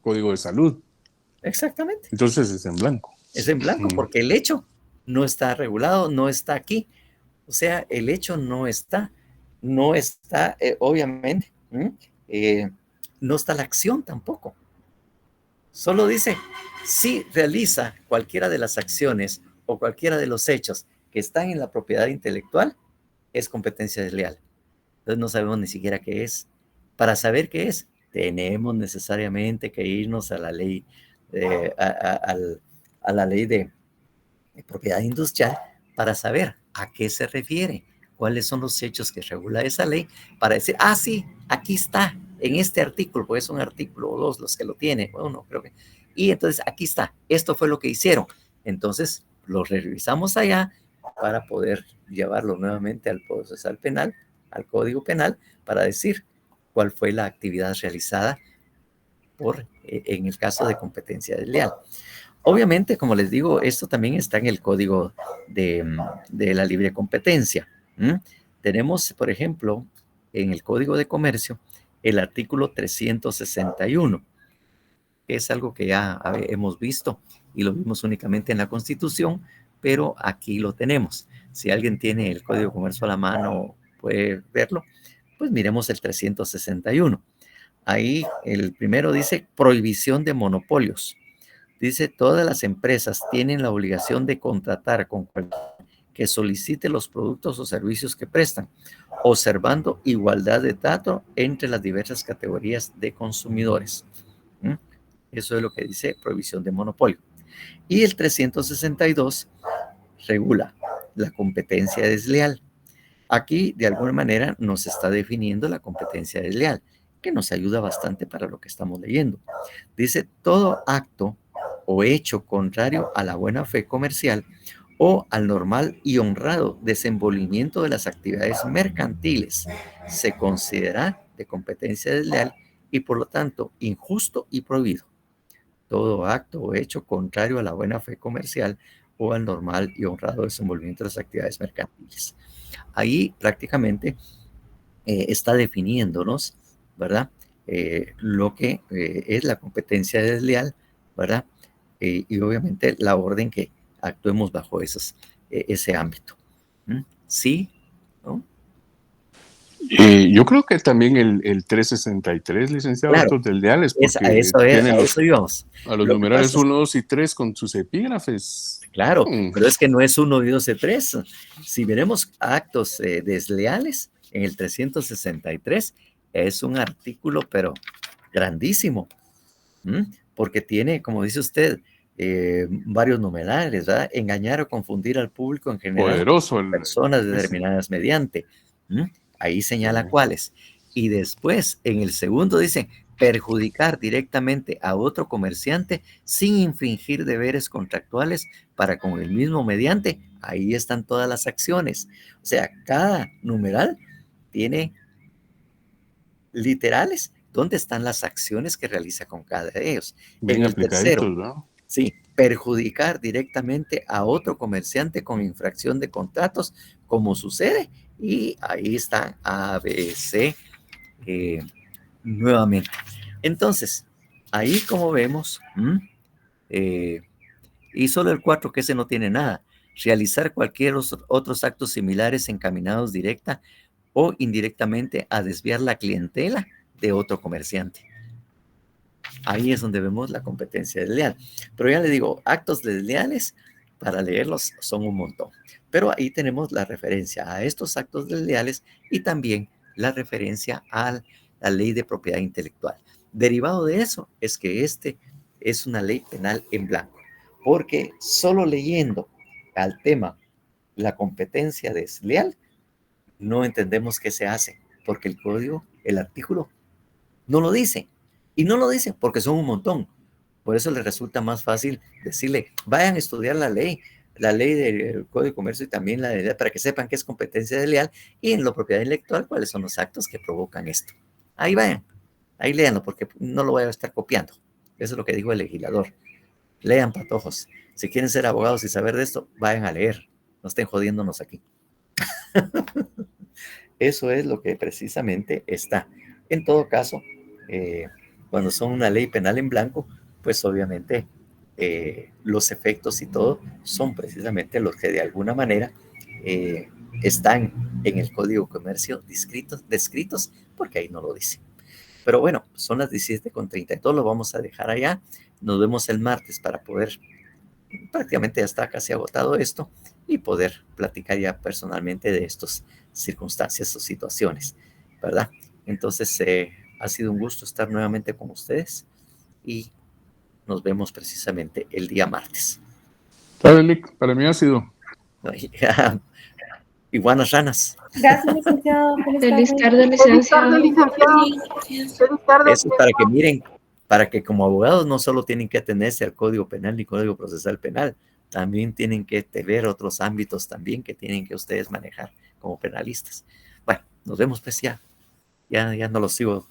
Código de Salud. Exactamente. Entonces es en blanco. Es en blanco, porque el hecho no está regulado, no está aquí. O sea, el hecho no está, obviamente, no está la acción tampoco. Solo dice, si realiza cualquiera de las acciones o cualquiera de los hechos que están en la propiedad intelectual, es competencia desleal. Entonces no sabemos ni siquiera qué es. Para saber qué es, tenemos necesariamente que irnos a la ley, a la ley de propiedad industrial, para saber a qué se refiere, cuáles son los hechos que regula esa ley, para decir, sí, aquí está, en este artículo, pues es un artículo o dos los que lo tienen, bueno, creo que, y entonces aquí está, esto fue lo que hicieron. Entonces lo revisamos allá para poder llevarlo nuevamente al procesal penal, al Código Penal, para decir cuál fue la actividad realizada en el caso de competencia desleal. Obviamente, como les digo, esto también está en el Código de la Libre Competencia. Tenemos, por ejemplo, en el Código de Comercio, el artículo 361, que es algo que ya hemos visto y lo vimos únicamente en la Constitución, pero aquí lo tenemos. Si alguien tiene el Código de Comercio a la mano, puede verlo, pues miremos el 361. Ahí el primero dice prohibición de monopolios. Dice, todas las empresas tienen la obligación de contratar con cualquiera que solicite los productos o servicios que prestan, observando igualdad de trato entre las diversas categorías de consumidores. Eso es lo que dice prohibición de monopolio. Y el 362 regula la competencia desleal. Aquí, de alguna manera, nos está definiendo la competencia desleal, que nos ayuda bastante para lo que estamos leyendo. Dice, todo acto o hecho contrario a la buena fe comercial o al normal y honrado desenvolvimiento de las actividades mercantiles se considera de competencia desleal y por lo tanto injusto y prohibido. Todo acto o hecho contrario a la buena fe comercial o al normal y honrado desenvolvimiento de las actividades mercantiles. Ahí prácticamente está definiéndonos, ¿verdad? Lo que es la competencia desleal, ¿verdad? Y obviamente la orden que actuemos bajo ese ámbito. ¿Sí? ¿No? Yo creo que también el 363, licenciado, claro, estos desleales, porque a eso íbamos. A los numerales 1, 2 y 3 con sus epígrafes. Claro, pero es que no es 1, 2 y 3. Si veremos actos desleales en el 363, es un artículo, pero grandísimo, porque tiene, como dice usted, varios numerales, ¿verdad? Engañar o confundir al público en general. Poderoso. Personas determinadas mediante. Ahí señala cuáles. Y después, en el segundo dice, perjudicar directamente a otro comerciante sin infringir deberes contractuales para con el mismo mediante. Ahí están todas las acciones. O sea, cada numeral tiene literales dónde están las acciones que realiza con cada de ellos. Bien en el tercero, ¿no? Sí, perjudicar directamente a otro comerciante con infracción de contratos, como sucede, y ahí están ABC nuevamente. Entonces, ahí como vemos, Y solo el 4, que ese no tiene nada. Realizar cualquier otros actos similares encaminados directa o indirectamente a desviar la clientela de otro comerciante. Ahí es donde vemos la competencia desleal. Pero ya le digo, actos desleales, para leerlos son un montón. Pero ahí tenemos la referencia a estos actos desleales y también la referencia a la ley de propiedad intelectual. Derivado de eso es que este es una ley penal en blanco, porque solo leyendo al tema la competencia desleal, no entendemos qué se hace, porque el código, el artículo, no lo dice. Y no lo dice porque son un montón. Por eso les resulta más fácil decirle, vayan a estudiar la ley del Código de Comercio y también la de para que sepan qué es competencia desleal y en la propiedad intelectual cuáles son los actos que provocan esto. Ahí vayan, ahí léanlo porque no lo voy a estar copiando. Eso es lo que dijo el legislador. Lean, patojos. Si quieren ser abogados y saber de esto, vayan a leer. No estén jodiéndonos aquí. Eso es lo que precisamente está. En todo caso, cuando son una ley penal en blanco, pues obviamente los efectos y todo son precisamente los que de alguna manera están en el Código de Comercio descritos, porque ahí no lo dice. Pero bueno, son las 17:32, lo vamos a dejar allá. Nos vemos el martes para poder, prácticamente ya está casi agotado esto, y poder platicar ya personalmente de estas circunstancias o situaciones, ¿verdad? Entonces, ha sido un gusto estar nuevamente con ustedes y nos vemos precisamente el día martes. Para mí ha sido. Y buenas ranas. Gracias, licenciado. Feliz tarde, licenciado. Feliz tarde. Eso es para que miren, para que como abogados no solo tienen que atenerse al Código Penal ni Código Procesal Penal, también tienen que ver otros ámbitos también que tienen que ustedes manejar como penalistas. Bueno, nos vemos pues ya no los sigo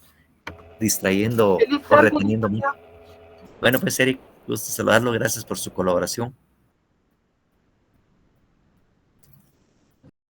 distrayendo o reteniendo mucho. Bueno, pues Eric, gusto saludarlo, gracias por su colaboración.